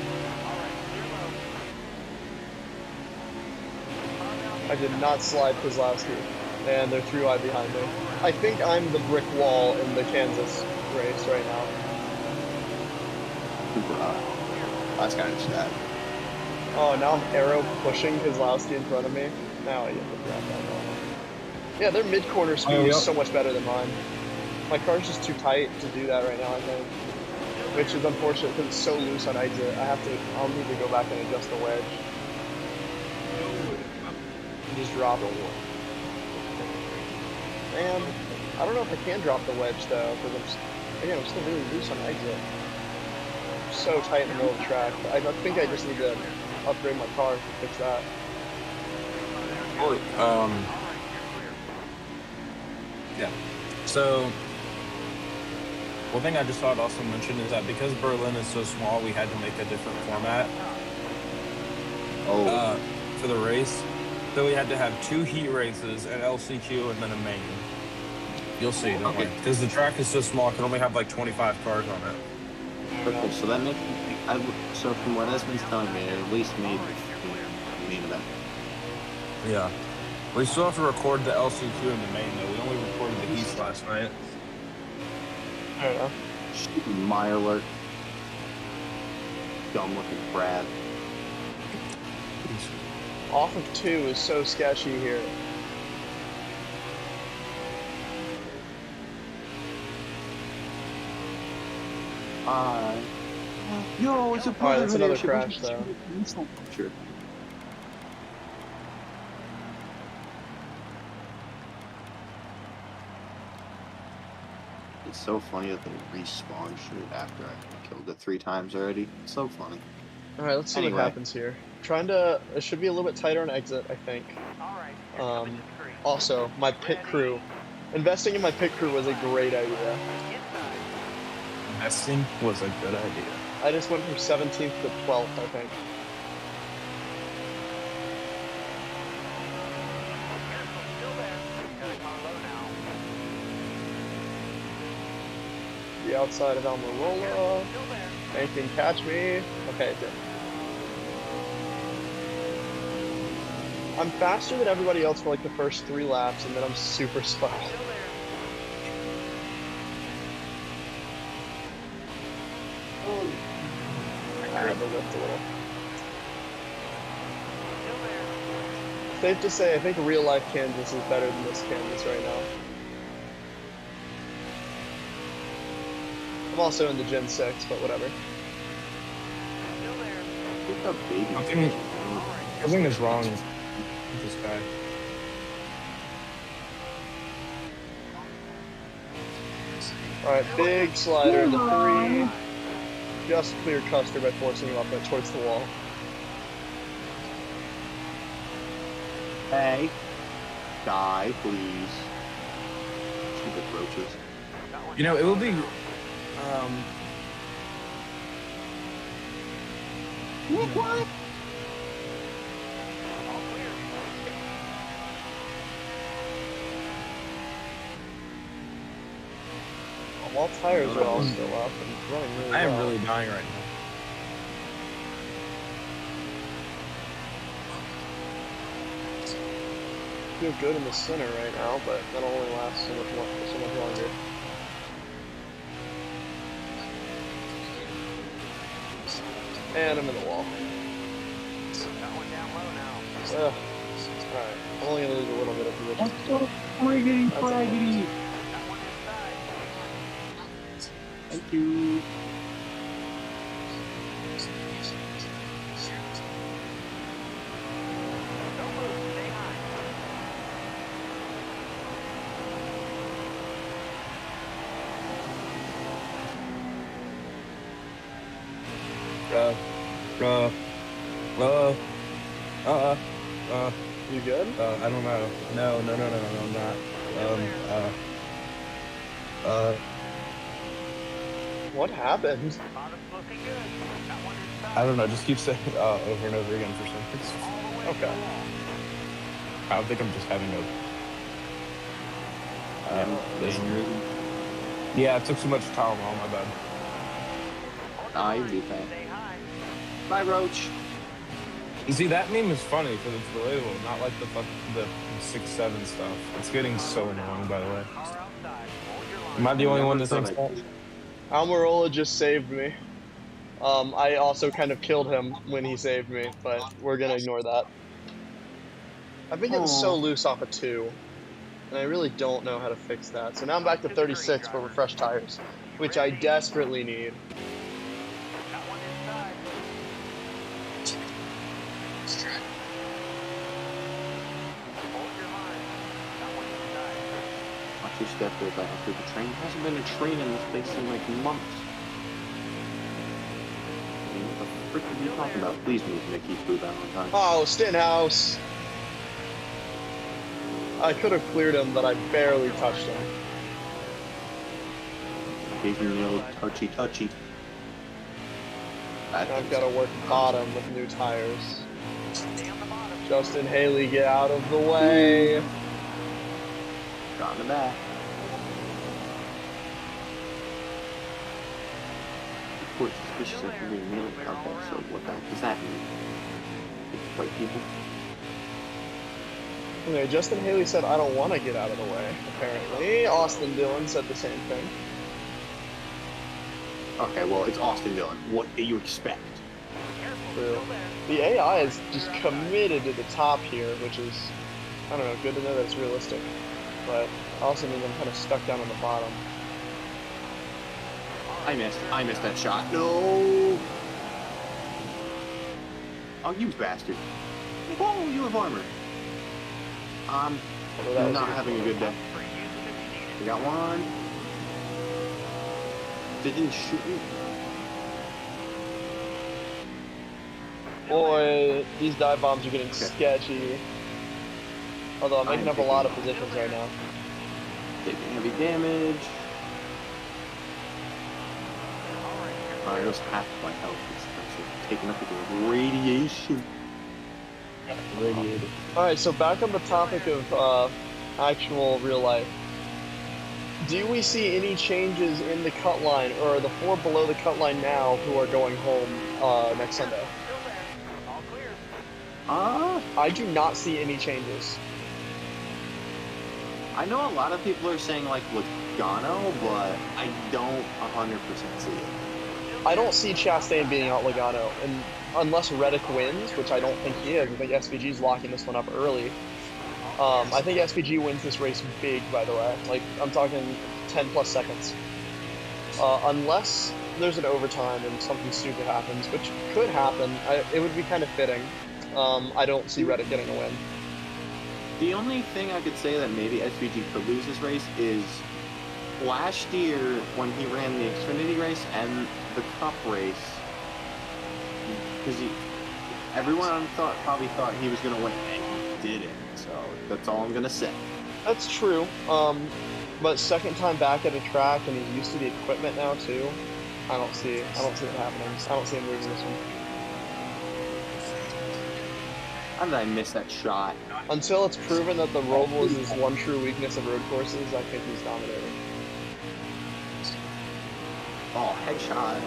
A: I did not slide Kozlowski, and they're 3 wide behind me. I think I'm the brick wall in the Kansas race right now.
C: That's kind of sad.
A: Oh, now I'm arrow pushing Kozlowski in front of me. Now I get the grab that ball. Yeah, their mid-corner speed is so much better than mine. My car's just too tight to do that right now, I think. Which is unfortunate because it's so loose on exit. I'll need to go back and adjust the wedge. And just drop it. Man, I don't know if I can drop the wedge though, because I'm still really loose on exit. I'm so tight in the middle of the track. I think I just need to upgrade my car to fix that.
B: Yeah. So, one thing I just thought also mentioned is that because Berlin is so small, we had to make a different format for the race. So we had to have 2 heat races, an LCQ, and then a main. You'll see, don't worry. Because the track is so small, it can only have like 25 cars on it.
C: Okay, so that makes me think, so from what Esmond's telling me, it at least made the main event.
B: Yeah. We still have to record the LCQ and the main, though. We only recorded the heats last night.
A: I don't know.
C: Stupid Miler. Dumb looking Brad.
A: Off of 2 is so sketchy here.
C: Yo, it's a
A: Alright, that's another crash though.
C: Sure. It's so funny that they respawn shit after I killed it 3 times already. It's so funny.
A: Alright, let's see what happens here. It should be a little bit tighter on exit, I think. Also, my pit crew. Investing in my pit crew was a great idea.
B: Investing was a good idea.
A: I just went from 17th to 12th, I think. The outside of Almirola. Anything catch me? Okay, it did. I'm faster than everybody else for like the first 3 laps, and then I'm super slow. I had to lift a little. Safe to say, I think real life Kansas is better than this Kansas right now. I'm also in the Gen 6, but whatever.
B: Something is wrong with this guy.
A: Alright, big slider, the 3. Just cleared Custer by forcing him up towards the wall.
C: Hey. Die, please. Stupid roaches.
B: You know, it will be...
C: What?
A: All tires are all still up and running really well.
B: I am really dying right now.
A: Feel good in the center right now, but that'll only last so much longer. And I'm in the wall. Alright, I'm only gonna lose a little bit of position.
C: That's so friggity fraggity. Thank you.
D: Don't move. Stay high.
B: Uh, uh, uh, uh,
A: You good?
B: I don't know. No, I'm not. Uh,
A: What happened?
D: Bottom's looking good. Got one inside.
B: I don't know. Just keep saying over and over again for some reason.
D: All the way to
A: Okay.
D: the wall.
B: I don't think I'm just having a. Yeah, I took too much Tylenol. My bad.
C: Nah, you'll be fine.
D: Stay high.
C: Bye, Roach.
B: You see, that meme is funny because it's relatable, not like the 6-7 stuff. It's getting so annoying, by the way.
D: Car outside. Hold your line.
B: Am I the only one that
C: Never
B: thinks
C: thought
B: that?
A: Almirola just saved me. I also kind of killed him when he saved me, but we're gonna ignore that. I've been getting so
C: Aw.
A: loose off of 2, and I really don't know how to fix that. So now I'm back to 36 for refresh tires, which I desperately need.
D: Got one inside. Hold your line. Got one inside.
C: Watch your step there, but after the train hasn't been a train in this place in like months. I mean, what the frick are you talking about? Please move, Mickey Blue Valentine.
A: Oh, Stenhouse! I could have cleared him, but I barely touched him.
C: Gave me a little touchy.
A: I've got to work bottom with new tires.
D: Stay on the bottom.
A: Justin Haley, get out of the way!
C: Got in the back. Report suspicious activity in mailing contact, so what the heck does that mean? White people?
A: Okay, Justin Haley said, I don't want to get out of the way, apparently. Austin Dillon said the same thing.
C: Okay, well, it's Austin Dillon. What do you expect?
D: Careful.
A: True.
D: Still there.
A: The AI is just committed to the top here, which is, I don't know, good to know that it's realistic. But also means I'm kind of stuck down on the bottom.
C: I missed that shot. No! Oh, you bastard. Whoa, you have armor. I'm
A: Although that was
C: not
A: a good
C: having a good day.
D: Free use it if you need it.
C: We got one. They didn't shoot me.
A: Boy, these dive bombs are getting
C: Okay.
A: sketchy. Although I'm making
C: I'm
A: up a lot of
C: picking
A: positions right now.
C: Taking heavy damage. Alright, it was half my health. It's actually taken up with the radiation.
B: Radiated.
A: Alright, so back on the topic of actual real life. Do we see any changes in the cut line, or are the 4 below the cut line now who are going home next Sunday?
D: Still there. All clear.
A: I do not see any changes.
C: I know a lot of people are saying like Logano, but I don't 100% see it.
A: I don't see Chastain beating out Logano, and unless Reddick wins, which I don't think he is. I think SVG's locking this one up early. I think SVG wins this race big, by the way. Like, I'm talking 10 plus seconds. Unless there's an overtime and something stupid happens, which could happen. It would be kind of fitting. I don't see Reddick getting a win.
C: The only thing I could say that maybe SVG could lose this race is last year when he ran the Xfinity race and the Cup race, because everyone probably thought he was going to win, and he didn't. So that's all I'm going to say.
A: That's true. But second time back at a track, and he's used to the equipment now too. I don't see it happening. I don't see him losing this one.
C: How did I miss that shot?
A: Until it's proven that the roll is his one true weakness of road courses, I think he's dominating.
C: Oh, headshot.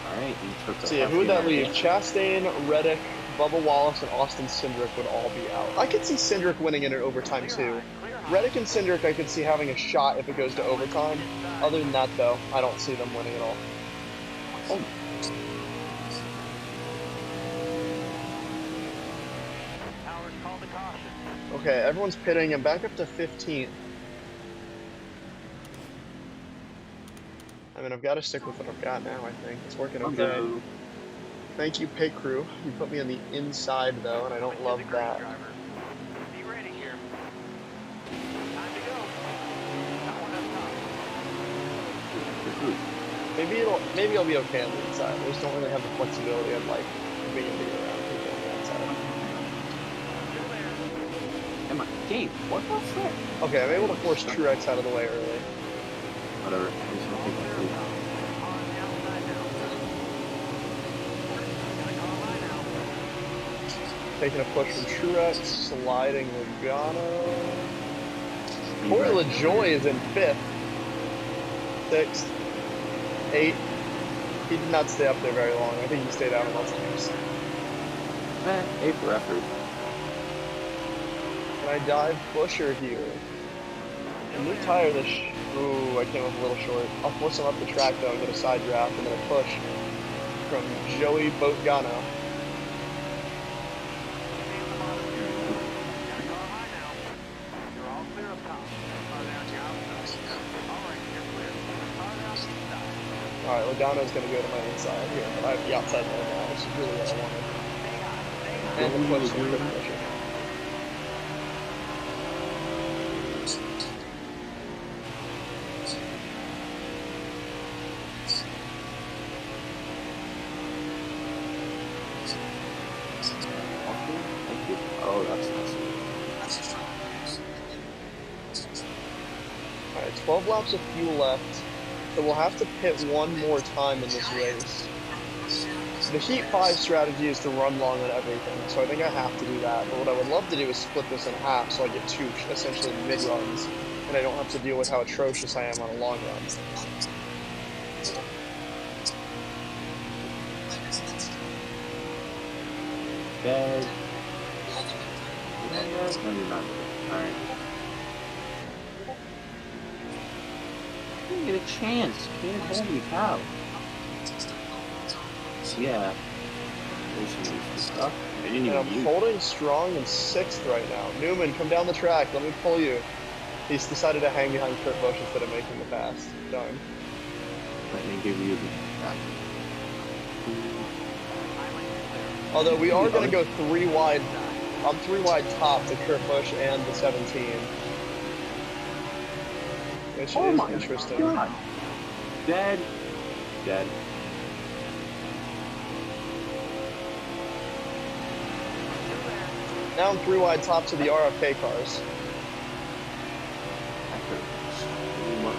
C: Alright, he took the
A: So yeah, who would that leave? Chastain, Reddick, Bubba Wallace, and Austin Cindric would all be out. I could see Cindric winning in an overtime too. Reddick and Cindric I could see having a shot if it goes to overtime. Other than that though, I don't see them winning at all.
C: Oh,
D: Powers called a caution.
A: Okay, everyone's pitting and back up to 15th. I mean, I've got to stick with what I've got now, I think. It's working
C: I'll
A: okay.
C: go.
A: Thank you, pit crew. You put me on the inside, though, and I don't love that.
D: Be ready here. Time to go. That one up top.
A: Maybe I'll be okay on the inside. I just don't really have the flexibility of like being able to get around people on the outside.
D: Still there.
C: Am I? Gabe, what the frick?
A: Okay, I'm able to force Truex out of the way early.
C: Whatever. I'm just gonna take my food.
D: On the outside now. Got a car line out.
A: Taking a push from Truex, sliding Logano. Corey LaJoy is in 5th, 6th, 8th. He did not stay up there very long. I think he stayed out on those teams.
C: A for effort.
A: Can I dive Busher here? A new tire this. Ooh, I came up a little short. I'll force him up the track though and get a side draft and then a push from Joey Bogano.
D: Got a car line out. You're all clear up top. Car down your outside. All right, you're clear. Car down inside.
A: Alright, Logano's gonna go to my inside here, but I have the outside lane now, which is really what I wanted.
D: Stay high. Stay high.
A: And the push from the pusher.
C: Thank you. Oh, that's nice.
A: Alright, 12 laps of fuel left. So we'll have to pit one more time in this race. The Heat 5 strategy is to run long on everything, so I think I have to do that. But what I would love to do is split this in half so I get 2 essentially mid-runs, and I don't have to deal with how atrocious I am on a long run.
C: Bad. Alright. Didn't get a chance. Can't holy cow. Yeah. There's some stuff. I didn't
A: And
C: even
A: I'm
C: use.
A: holding strong in 6th right now. Newman, come down the track. Let me pull you. He's decided to hang behind Kurt Busch instead of making the pass. Darn.
C: Let me give you the back.
A: Although we are going to go 3 wide. I'm 3 wide top to Kurt Busch and the 17. Which
C: Oh
A: is
C: my
A: interesting.
C: god. Dead. Dead.
A: Now I'm 3 wide top to the RFK cars.
C: Really much.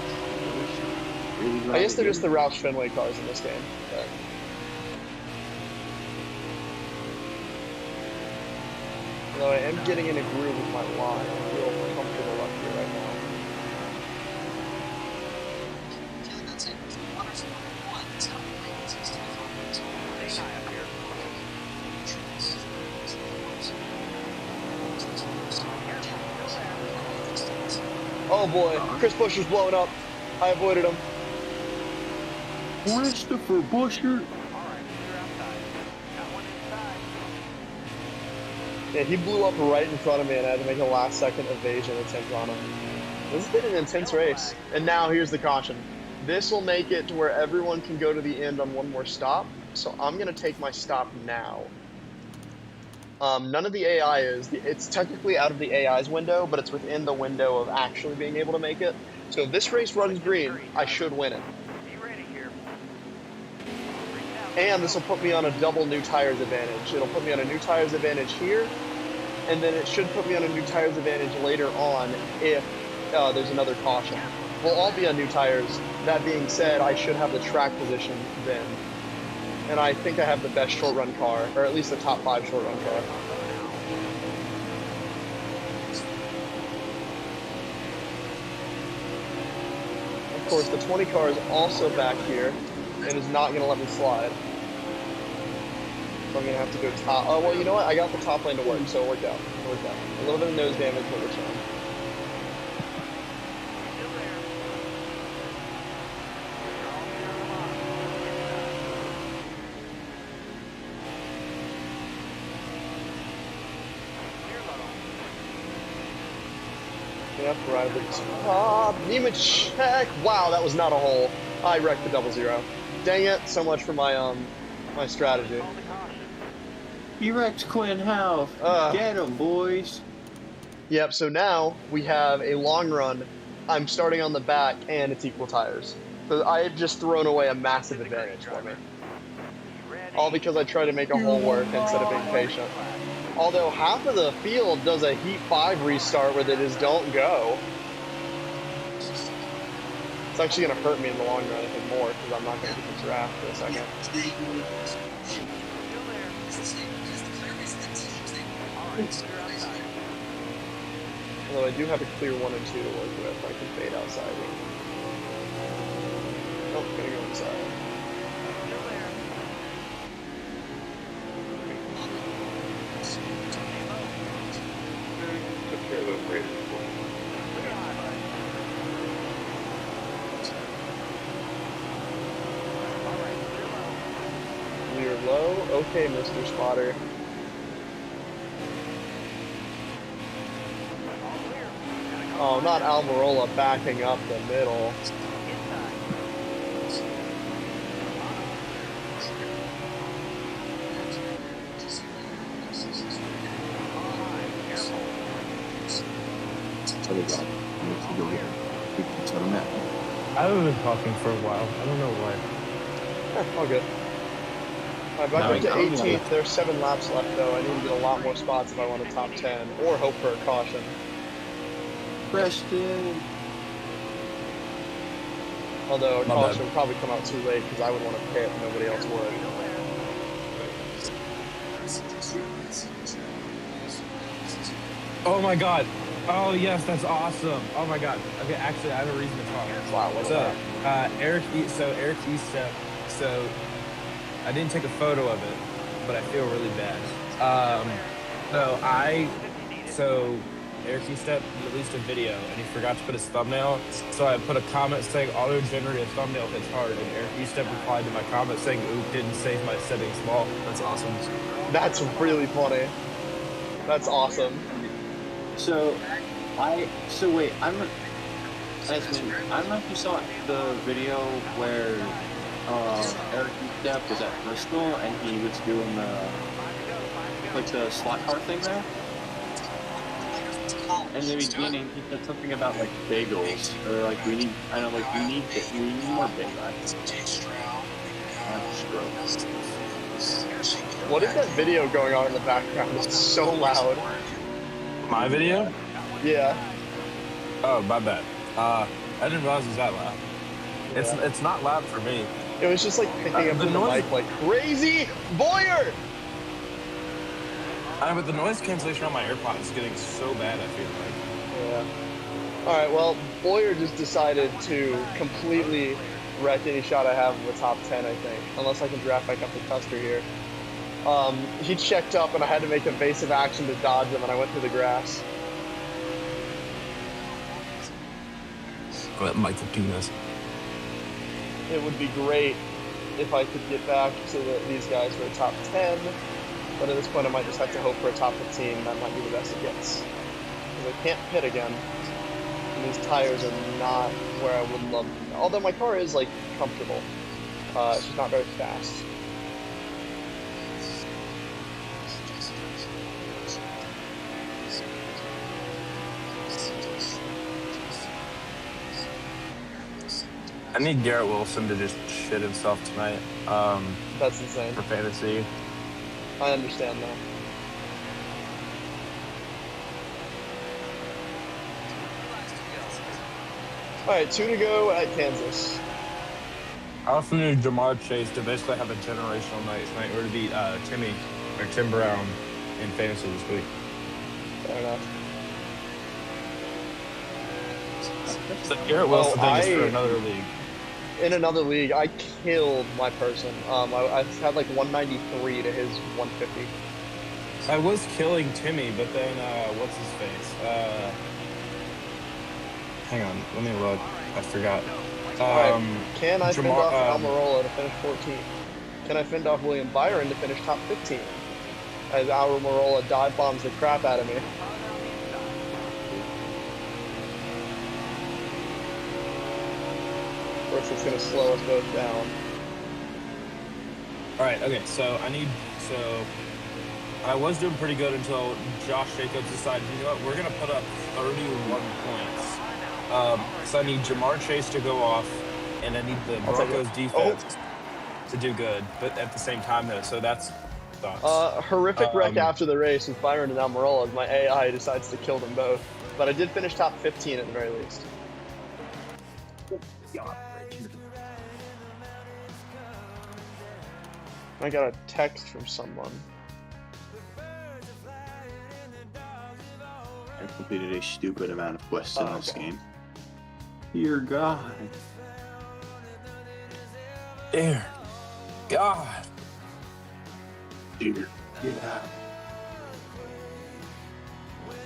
C: Really glad
A: I guess
C: to
A: they're
C: get
A: just the
C: it.
A: Roush Fenway cars in this game. But although I am getting in a groove with my line, I feel comfortable up here right now.
D: Stay high up here.
A: Oh boy, Chris Buescher's blowing up. I avoided him.
C: Christopher Busher.
D: All right, you're outside. Got one inside.
A: Yeah, he blew up right in front of me and I had to make a last second evasion attempt on him. This has been an intense race. And now here's the caution. This will make it to where everyone can go to the end on one more stop. So I'm going to take my stop now. None of the AI is. It's technically out of the AI's window, but it's within the window of actually being able to make it. So if this race runs green, I should win it.
D: Be ready here.
A: And this will put me on a double new tires advantage. It'll put me on a new tires advantage here, and then it should put me on a new tires advantage later on if there's another caution. We'll all be on new tires. That being said, I should have the track position then. And I think I have the best short run car, or at least the top 5 short run car. Of course, the 20 car is also back here and is not going to let me slide. So I'm going to have to go top. Oh, well, you know what? I got the top lane to work, so it worked out. It worked out. A little bit of nose damage, but we're chilling.
D: Still there. You're all clear on the line. Clear level.
A: Yep, right at the top. Nemechek. Wow, that was not a hole. I wrecked the double zero. Dang it! So much for my my strategy.
D: Call the caution.
C: You wrecked Quinn Howe. Get him, boys.
A: Yep. So now we have a long run. I'm starting on the back, and it's equal tires. So I have just thrown away a massive advantage for me.
D: Be ready.
A: All because I tried to make a whole work instead of being patient. Although half of the field does a Heat 5 restart where they just don't go. It's actually going to hurt me in the long run, I think, more, because I'm not going to get the draft for a second.
D: Still there. All right, clear outside.
A: Although I do have a clear 1 and 2 to work with. I can fade outside. Nope, gonna go inside.
D: Still there. Stay low.
A: Took care of those Raiders.
D: Clear high, bud. All right, clear low.
A: Clear low. Okay, Mr. Spotter.
D: All clear. Gotta go
A: Oh, not
D: higher.
A: Almirola backing up the middle.
D: Inside. All high. Careful.
E: Tell you about we can tell them that.
B: I've been talking for a while. I don't know why.
A: All good. Alright, back
E: No,
A: up to
E: I don't
A: 18th. There's 7 laps left, though. I need to get a lot more spots if I want a top 10, or hope for a caution.
C: Preston.
A: Although a
B: My
A: caution
B: bad.
A: would probably come out too late because I would want to pit and nobody else would.
D: Still there.
B: Oh my god. Oh yes, that's awesome. Oh my god. Okay, actually, I have a reason to talk.
A: Wow, what
B: So,
A: a
B: Eric Eastep. So, I didn't take a photo of it, but I feel really bad. So Eric Eastep released a video and he forgot to put his thumbnail. So I put a comment saying auto-generated thumbnail hits hard, and Eric Eastep replied to my comment saying, "Oop, didn't save my settings small." That's awesome.
A: That's really funny. That's awesome.
C: So wait, I don't know if you saw the video where Eric Depp was at Bristol and he was doing the slot car thing there. And in the beginning, he said something about like bagels, or like we need more bagels.
A: What is that video going on in the background? It's so loud.
B: My video?
A: Yeah.
B: Oh, my bad. I didn't realize it was that loud.
A: Yeah.
B: It's not loud for me.
A: It was just like picking up
B: the
A: the
B: noise-
A: mic like crazy. Boyer!
B: But the noise cancellation on my AirPods is getting so bad, I feel like.
A: Yeah. Alright, well, Boyer just decided to completely wreck any shot I have of the top 10, I think. Unless I can draft back up to Custer here. He checked up and I had to make evasive action to dodge him and I went through the grass.
B: Go ahead, Michael Penis.
A: It would be great if I could get back to these guys for a top 10. But at this point, I might just have to hope for a top 15. That might be the best it gets. Because I can't pit again. And these tires are not where I would love them. Although my car is, like, comfortable. It's just not very fast.
B: I need Garrett Wilson to just shit himself tonight
A: That's insane.
B: for fantasy.
A: I understand that. Alright, 2 to go at Kansas.
B: I also need Jamar Chase to basically have a generational night tonight, or to beat Tim Brown in fantasy this week.
A: Fair enough.
B: The Garrett Wilson thing is for
A: I-
B: another league.
A: In another league, I killed my person. I had like 193 to his 150.
B: I was killing Timmy, but then what's his face? Hang on, let me look. I forgot.
A: Alright, can I fend
B: Jamar-
A: off Almirola to finish 14th? Can I fend off William Byron to finish top 15? As Almirola dive bombs the crap out of me. course that's going to slow us both down.
B: All right. Okay. So I was doing pretty good until Josh Jacobs decided, you know what, we're gonna put up 31 points. So I need Jamar Chase to go off, and I need the
A: I'll take
B: Broncos
A: it.
B: defense to do good, but at the same time though. So that's thoughts.
A: Horrific wreck
B: Um,
A: after the race with Byron and Almirola as my AI decides to kill them both. But I did finish top 15 at the very least. I got a text from someone.
E: I completed a stupid amount of quests in this
A: okay.
E: game. Dear God.
B: Dear God.
E: Dear God.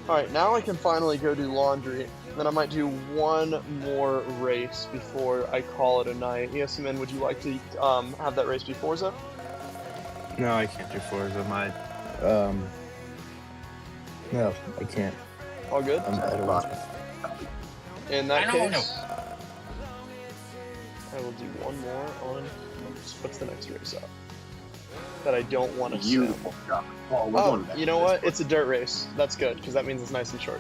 A: Alright, now I can finally go do laundry. Then I might do one more race before I call it a night. ESMN, would you like to have that race be Forza?
B: No, I can't do Forza. No, I can't.
A: All good?
B: I don't.
A: In that
B: I don't
A: case, I will do one more on what's the next race up that I don't want to
E: Beautiful job. Oh, we're
A: Oh,
E: going back
A: you
E: to
A: know
E: this
A: what?
E: one.
A: It's a dirt race. That's good because that means it's nice and short.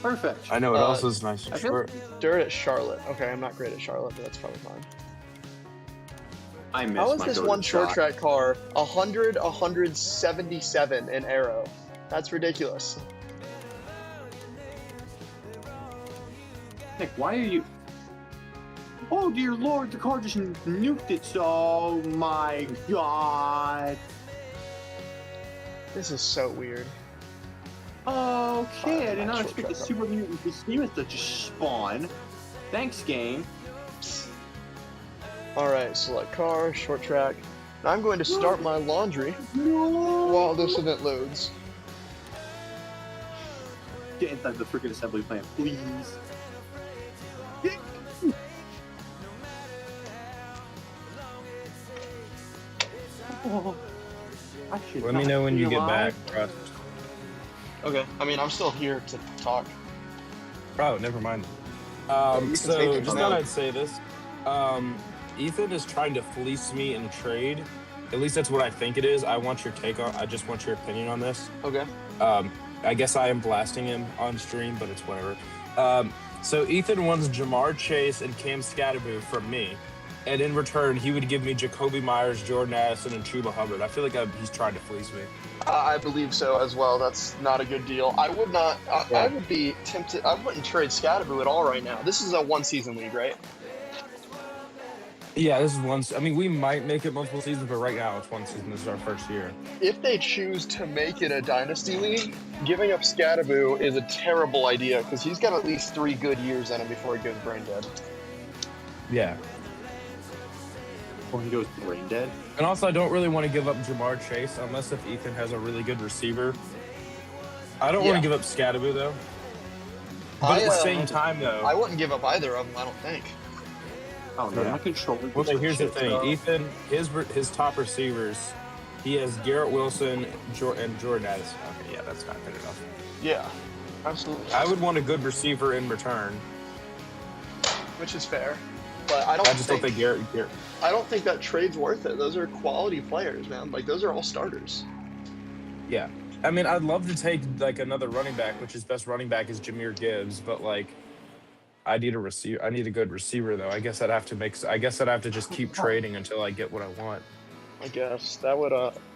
E: Perfect.
B: I know what else is nice and
E: I feel-
B: short.
A: Dirt at Charlotte. Okay, I'm not great at Charlotte, but that's probably fine.
E: I miss
A: How is
E: my
A: this
E: go-to
A: one short
E: shot.
A: track car 177 in aero? That's ridiculous.
E: Nick, why are you... Oh, dear Lord, the car just nuked it. Oh, my God.
A: This is so weird.
E: Okay, I did not
A: short
E: expect the
A: track.
E: super mutant behemoth to just spawn. Thanks, game.
A: Alright, select car, short track. Now I'm going to start my laundry
E: No!
A: while this event loads.
E: Get inside the freaking assembly plant, please. Oh, I should
B: Let me
E: not
B: know when
E: be
B: you get
E: alive.
B: back, Russ.
A: Okay, I mean, I'm still here to talk.
B: Oh, never mind.
A: you can say
B: So
A: things
B: just
A: now.
B: thought I'd say this. Ethan is trying to fleece me in a trade. At least that's what I think it is. I just want your opinion on this.
A: Okay.
B: I guess I am blasting him on stream, but it's whatever. So Ethan wants Jamar Chase and Cam Scatterboo from me. And in return, he would give me Jacoby Myers, Jordan Addison, and Chuba Hubbard. I feel like he's trying to fleece me.
A: I believe so as well. That's not a good deal. I would not. I would be tempted. I wouldn't trade Scatterboo at all right now. This is a one-season league, right?
B: Yeah, this is one. I mean, we might make it multiple seasons, but right now it's one season. This is our first year.
A: If they choose to make it a dynasty league, giving up Scatterboo is a terrible idea because he's got at least 3 good years in him before he goes brain dead.
B: Yeah.
E: Or he goes brain dead.
B: And also, I don't really want to give up Jamar Chase unless if Ethan has a really good receiver. I don't want
A: Yeah.
B: to give up Scatterboo, though. But at the same time, though...
A: I wouldn't give up either of them. I don't think.
E: Oh, no,
B: Yeah.
E: not controlling.
B: Well, here's the thing. Ethan, his top receivers, he has Garrett Wilson and Jordan Addison. Okay, yeah, that's not good enough.
A: Yeah, absolutely.
B: I would want a good receiver in return.
A: Which is fair, but I don't.
B: I just don't think Garrett.
A: I don't think that trade's worth it. Those are quality players, man. Like those are all starters.
B: Yeah. I mean, I'd love to take like another running back, which his best running back is Jahmyr Gibbs, but like I need a receiver. I need a good receiver though. I guess I'd have to just keep trading until I get what I want.
A: I guess that would.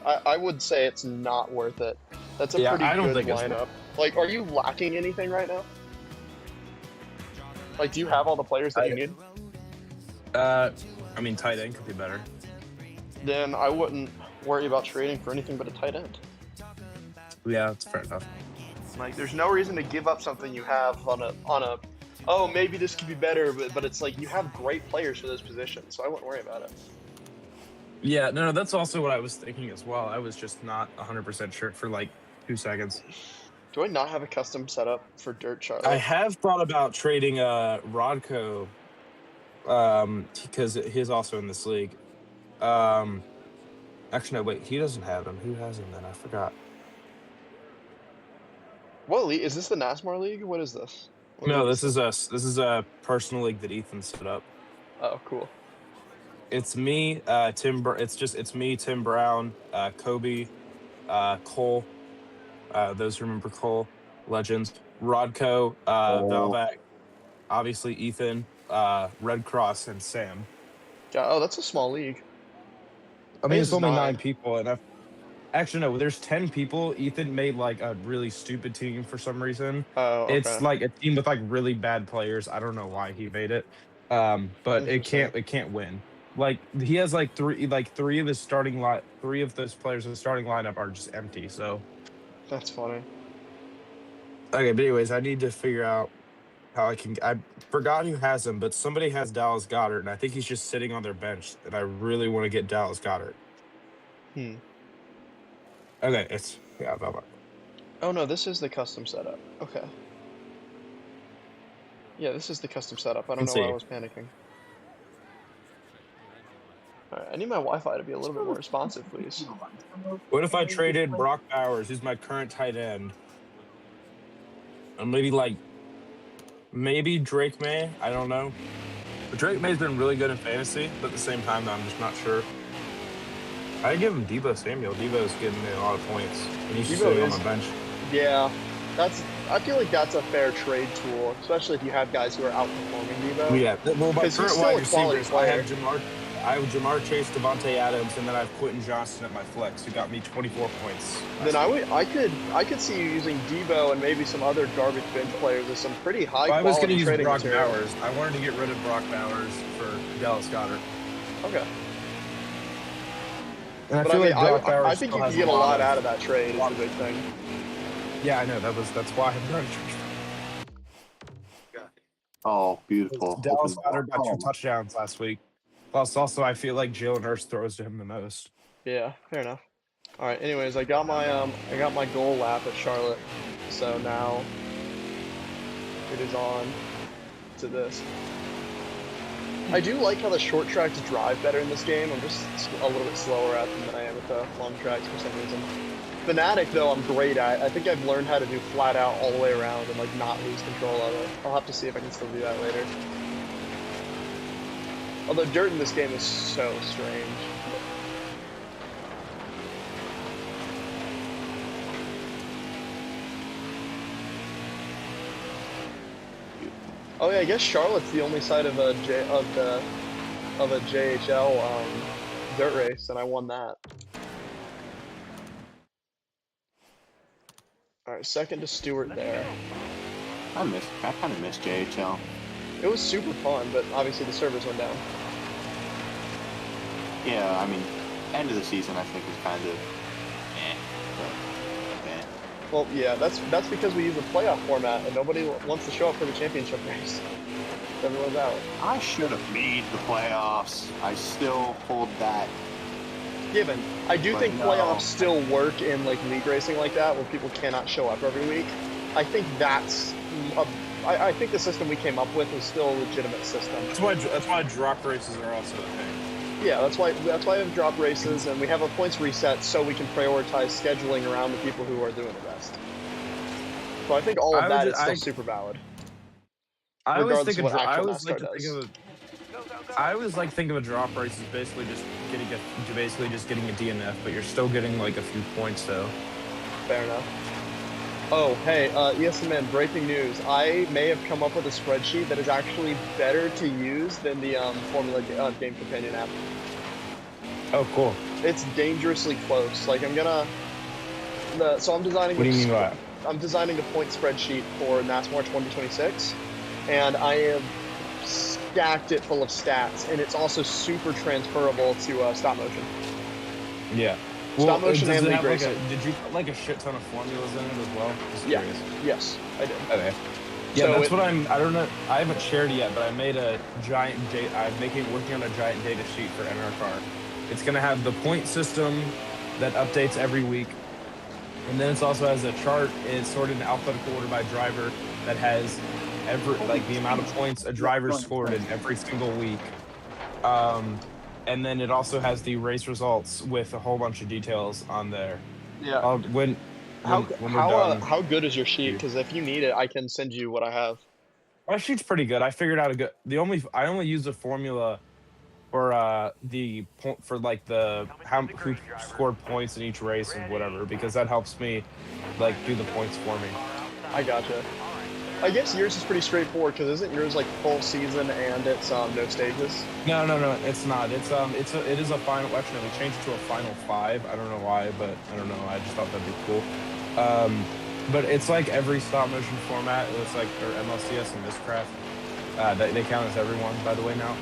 A: I would say it's not worth it. That's a
B: Yeah,
A: pretty
B: I don't
A: good
B: think it's
A: lineup. Like, are you lacking anything right now? Like, do you have all the players that you need?
B: I mean, tight end could be better.
A: Then I wouldn't worry about trading for anything but a tight end.
B: Yeah, that's fair enough.
A: Like, there's no reason to give up something you have on a. Oh, maybe this could be better, but it's like you have great players for those positions, so I wouldn't worry about it.
B: Yeah, no, that's also what I was thinking as well. I was just not 100% sure for like 2 seconds.
A: Do I not have a custom setup for Dirt Charlotte?
B: I have thought about trading Rodko because he's also in this league. Actually, no, wait, he doesn't have him. Who has him then? I forgot.
A: What league is this? The NASCAR league? What is this?
B: No, this is us. This is a personal league that Ethan set up.
A: Oh, cool.
B: It's me, it's me, Tim Brown, Kobe, Cole. Those who remember Cole, legends. Rodko,
E: Oh.
B: Valvac, obviously Ethan, Red Cross, and Sam.
A: Oh, that's a small league.
B: I mean,
A: This
B: it's
A: is
B: only 9
A: 9.
B: people, and actually no, there's 10 people. Ethan made like a really stupid team for some reason.
A: Oh,
B: It's
A: okay.
B: like a team with like really bad players. I don't know why he made it. But
A: Interesting.
B: it can't win. Like he has like three of his three of those players in the starting lineup are just empty. So
A: That's funny.
B: okay, but anyways, I need to figure out how I forgot who has him, but somebody has Dallas Goddard, and I think he's just sitting on their bench, and I really want to get Dallas Goddard.
A: Hmm.
B: Okay, it's yeah, blah, blah.
A: Oh no, this is the custom setup. Okay. Yeah, this is the custom setup. I don't
B: Let's
A: know why I
B: see.
A: was panicking. Alright, I need my Wi-Fi to be a little bit more responsive, please.
B: What if I traded Brock Bowers, who's my current tight end, and maybe Drake May? I don't know. But Drake May's been really good in fantasy, but at the same time, I'm just not sure. I give him Debo Samuel. Debo's getting me a lot of points, and he's just
A: Debo
B: sitting on
A: is-
B: my bench.
A: Yeah, I feel like that's a fair trade tool, especially if you have guys who are outperforming Debo.
B: Yeah, well, my
A: 'Cause he's
B: current
A: still
B: wide
A: a quality
B: receivers, I have
A: player.
B: Jamar Chase, Devontae Adams, and then I have Quentin Johnston at my flex, who got me 24 points.
A: Then I could see you using Debo and maybe some other garbage bench players as some pretty high
B: I was going to
A: quality
B: use
A: trading
B: Brock
A: material.
B: Bowers. I wanted to get rid of Brock Bowers for Dallas Goddard.
A: Okay.
B: And I
A: But
B: feel
A: I mean,
B: like Brock Bowers
A: I think
B: still
A: you
B: has
A: can get a lot out of that trade is the big thing.
B: Yeah, I know. That's why I'm trying to
E: Oh, beautiful.
B: Dallas
E: Open-
B: Goddard got 2
E: Oh,
B: touchdowns last week. Plus, also, I feel like Jalen Hurts throws to him the most.
A: Yeah, fair enough. All right. Anyways, I got my goal lap at Charlotte, so now it is on to this. I do like how the short tracks drive better in this game. I'm just a little bit slower at them than I am at the long tracks for some reason. Fanatic though, I'm great at. I think I've learned how to do flat out all the way around and like not lose control of it. I'll have to see if I can still do that later. Although dirt in this game is so strange. Oh yeah, I guess Charlotte's the only side of a JHL dirt race, and I won that. All right, second to Stewart there.
E: I kind of miss JHL.
A: It was super fun, but obviously the servers went down.
E: Yeah, I mean, end of the season I think is kind of but, eh.
A: Well, yeah, that's because we use a playoff format, and nobody wants to show up for the championship race. Everyone's out.
E: I should have made the playoffs. I still hold that.
A: Given, I do
E: But
A: think
E: no.
A: playoffs still work in like league racing like that, where people cannot show up every week. I think I think the system we came up with is still a legitimate system.
B: That's why drop races are also a thing.
A: Yeah, that's why we have drop races and we have a points reset so we can prioritize scheduling around the people who are doing the best. So I think all of that is still super valid.
B: I always
A: Regardless
B: think
A: of what
B: I
A: actual
B: always like
A: NASCAR
B: to think
A: does.
B: of I always like to think of a drop race as basically just getting a DNF, but you're still getting like a few points though.
A: Fair enough. Oh, hey, ESMN, breaking news. I may have come up with a spreadsheet that is actually better to use than the Formula Game Companion app.
B: Oh, cool.
A: It's dangerously close. Like, I'm designing
B: What do you mean by that?
A: I'm designing the point spreadsheet for NASCAR 2026, and I have stacked it full of stats, and it's also super transferable to stop motion.
B: Yeah.
A: Stop motion
B: does
A: and
B: it
A: league
B: have, like,
A: racing.
B: did you put like a shit ton of formulas in it as well? Just
A: Yeah.
B: curious.
A: Yes, I did.
B: Okay. Yeah,
A: So
B: that's what I don't know. I haven't shared it yet, but I made a working on a giant data sheet for NRCar. It's gonna have the point system that updates every week, and then it also has a chart. It's sorted in alphabetical order by driver that has the amount of points a driver scored in every single week. And then it also has the race results with a whole bunch of details on there.
A: Yeah.
B: When we're done,
A: How good is your sheet? Because if you need it, I can send you what I have.
B: My sheet's pretty good. I figured out a good. I only use the formula for the point for like the who scored points in each race and whatever, because that helps me like do the points for me.
A: I gotcha. I guess yours is pretty straightforward because isn't yours like full season and it's no stages?
B: No, it's not. It is a final. Actually, no, we changed it to a final 5. I don't know why, but I don't know. I just thought that'd be cool. But it's like every stop motion format. It's like or MLCS and Mistcraft. They count as everyone, by the way, now.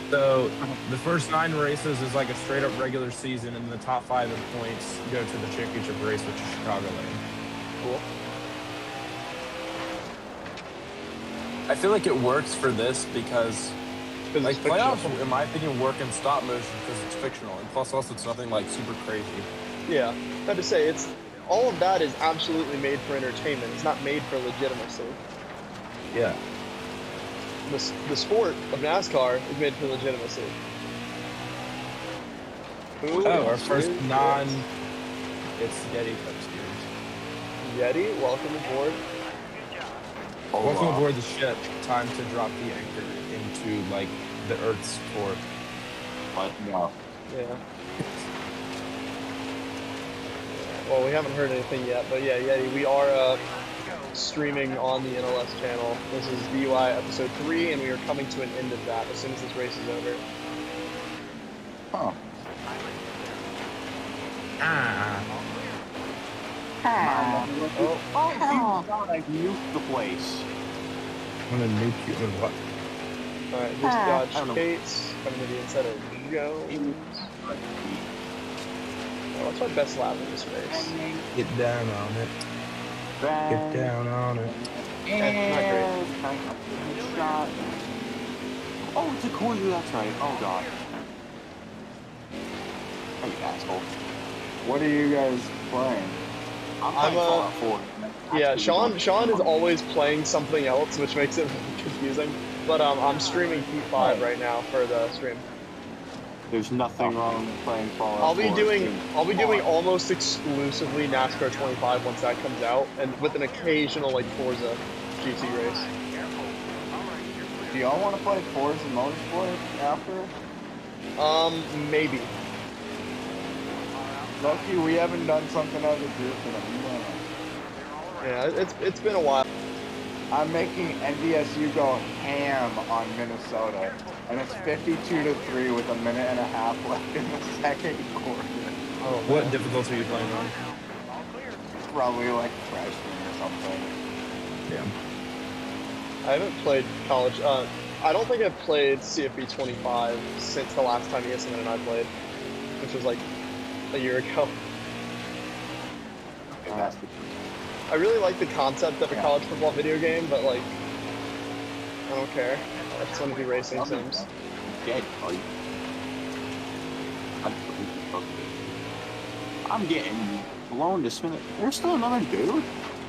B: So the first 9 races is like a straight up regular season, and the top 5 in points go to the championship race, which is Chicagoland.
A: Cool.
B: I feel like it works for this because like playoffs, in my opinion, work in stop motion because it's fictional, and plus also it's nothing like super crazy.
A: Yeah, I had to say it's all of that is absolutely made for entertainment. It's not made for legitimacy.
B: Yeah.
A: The sport of NASCAR is made for legitimacy.
B: Our first non. It's Yeti Cup Series.
A: Yeti, welcome aboard.
B: Welcome aboard the ship. Time to drop the anchor into like the Earth's core.
E: What? No.
A: Yeah. Well, we haven't heard anything yet, but yeah, Yeti, we are streaming on the NLS channel. This is DUI episode 3, and we are coming to an end of that as soon as this race is over.
E: Huh. Oh, God, I nuked the place.
B: I'm gonna nuke you in what?
A: Alright, here's Dodge Cates coming to the inside of Jones. Oh, what's my best lap in this race?
B: Get down on it. Get down on it.
E: And shot. Oh, it's a corner. That's right. Oh God. Oh, you asshole. What are you guys playing? I'm playing Fallout 4.
A: Yeah, Sean is always playing something else, which makes it really confusing. But I'm streaming Heat 5 right now for the stream.
E: There's nothing wrong with playing Fallout 4.
A: I'll be doing almost exclusively NASCAR 25 once that comes out, and with an occasional like Forza GT race.
E: Do y'all want to play Forza Motorsport after?
A: Maybe.
E: Lucky we haven't done something as a group in a minute.
A: Yeah, it's been a while.
E: I'm making NDSU go ham on Minnesota, and it's 52-3 with a minute and a half left in the second quarter.
B: Oh, what difficulty are you playing on?
E: Probably like freshman or something.
B: Yeah.
A: I haven't played college. I don't think I've played CFB 25 since the last time ESN and I played, which was like a year ago. I really like the concept of a college football video game, but like, I don't care. I just want to be racing sims.
E: I'm getting blown to smithereens. There's still another dude?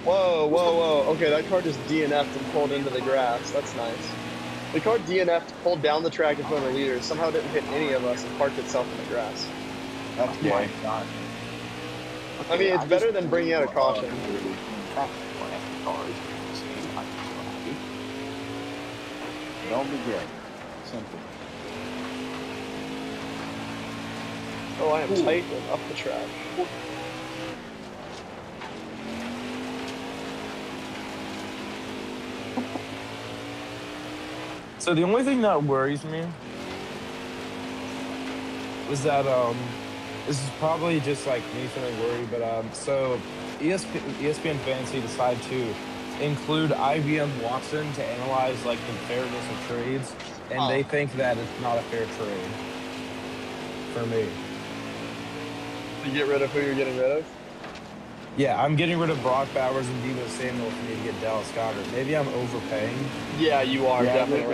A: Whoa. Okay, that car just DNF'd and pulled into the grass. That's nice. The car DNF'd, pulled down the track in front of leaders, somehow didn't hit any of us, and parked itself in the grass.
E: That's gay.
A: I mean, it's better than bringing out a caution.
E: Don't be gay. Simple.
A: Oh, I am tight and up the track.
B: So the only thing that worries me was that this is probably just like me feeling worried, but so ESPN Fantasy decided to include IBM Watson to analyze like the fairness of trades, and they think that it's not a fair trade for me.
A: To get rid of who you're getting rid of?
B: Yeah, I'm getting rid of Brock Bowers and Deebo Samuel for me to get Dallas Goedert. Maybe I'm overpaying.
A: Yeah, you are definitely.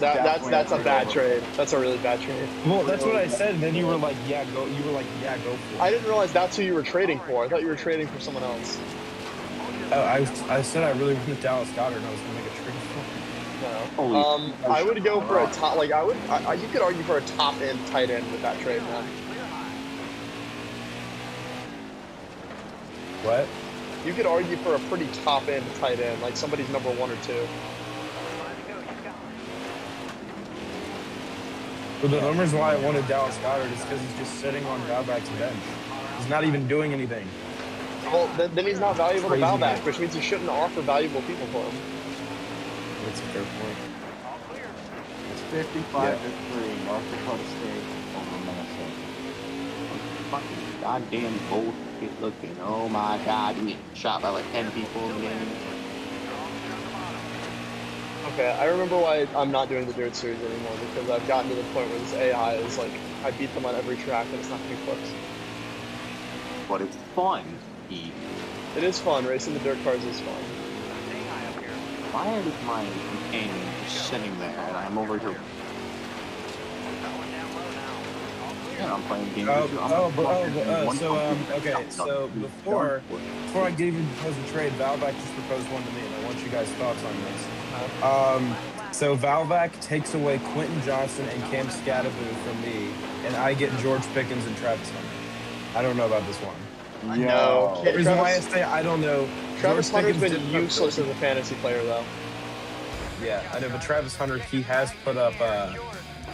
A: That's a bad trade. That's a really bad trade.
B: Well, that's what I said, and then you were like, yeah, go. You were like, yeah, go for it.
A: I didn't realize that's who you were trading for. I thought you were trading for someone else.
B: I said I really wanted Dallas Goedert, and I was gonna make a trade for him.
A: No. I would go for a top. Like you could argue for a top end tight end with that trade, man.
B: What?
A: you could argue for a pretty top end tight end, like somebody's number 1 or 2.
B: But the reason why I wanted Dallas Goedert is because he's just sitting on Valback's bench. He's not even doing anything.
A: Well, then he's not valuable to
B: Crazy
A: Valback,
B: man.
A: which means you shouldn't offer valuable people for him.
B: That's a fair point.
E: It's 55-3, North Dakota State over Minnesota.
C: Fucking goddamn bullshit looking. Oh my god, we shot by like 10 people in the game.
A: Okay, I remember why I'm not doing the Dirt Series anymore, because I've gotten to the point where this AI is like, I beat them on every track and it's not getting close.
C: But it's fun, Pete.
A: It is fun, racing the dirt cars is fun.
C: Why is my companion just sitting there and I'm over here? Yeah, I'm playing games with you.
B: Okay, so before I get even propose a trade, Valvac just proposed one to me, and I want you guys' thoughts on this. So Valvac takes away Quentin Johnson and Cam Scadaboo from me, and I get George Pickens and Travis Hunter. I don't know about this one.
A: No.
B: The reason why I say I don't know,
A: Travis
B: George
A: Hunter's
B: Pickens
A: been
B: did
A: useless as a fantasy player, though.
B: Yeah, I know, but Travis Hunter, he has put up,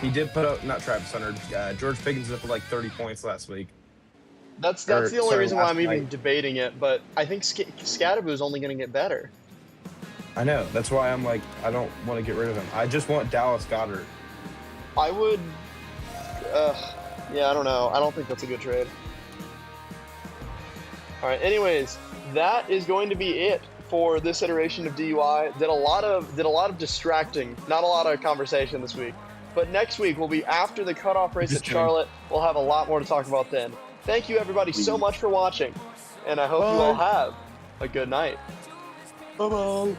B: he did put up, not Travis Hunter, George Pickens did put like 30 points last week.
A: That's the only reason why I'm even
B: night.
A: debating it, but I think Scadaboo is only going to get better.
B: I know, that's why I'm like, I don't want to get rid of him. I just want Dallas Goedert.
A: I would, yeah, I don't know. I don't think that's a good trade. All right, anyways, that is going to be it for this iteration of DUI. Did a lot of distracting, not a lot of conversation this week. But next week will be after the cutoff race at Charlotte. We'll have a lot more to talk about then. Thank you everybody so much for watching, and I hope you all have a good night.
B: Bye-bye.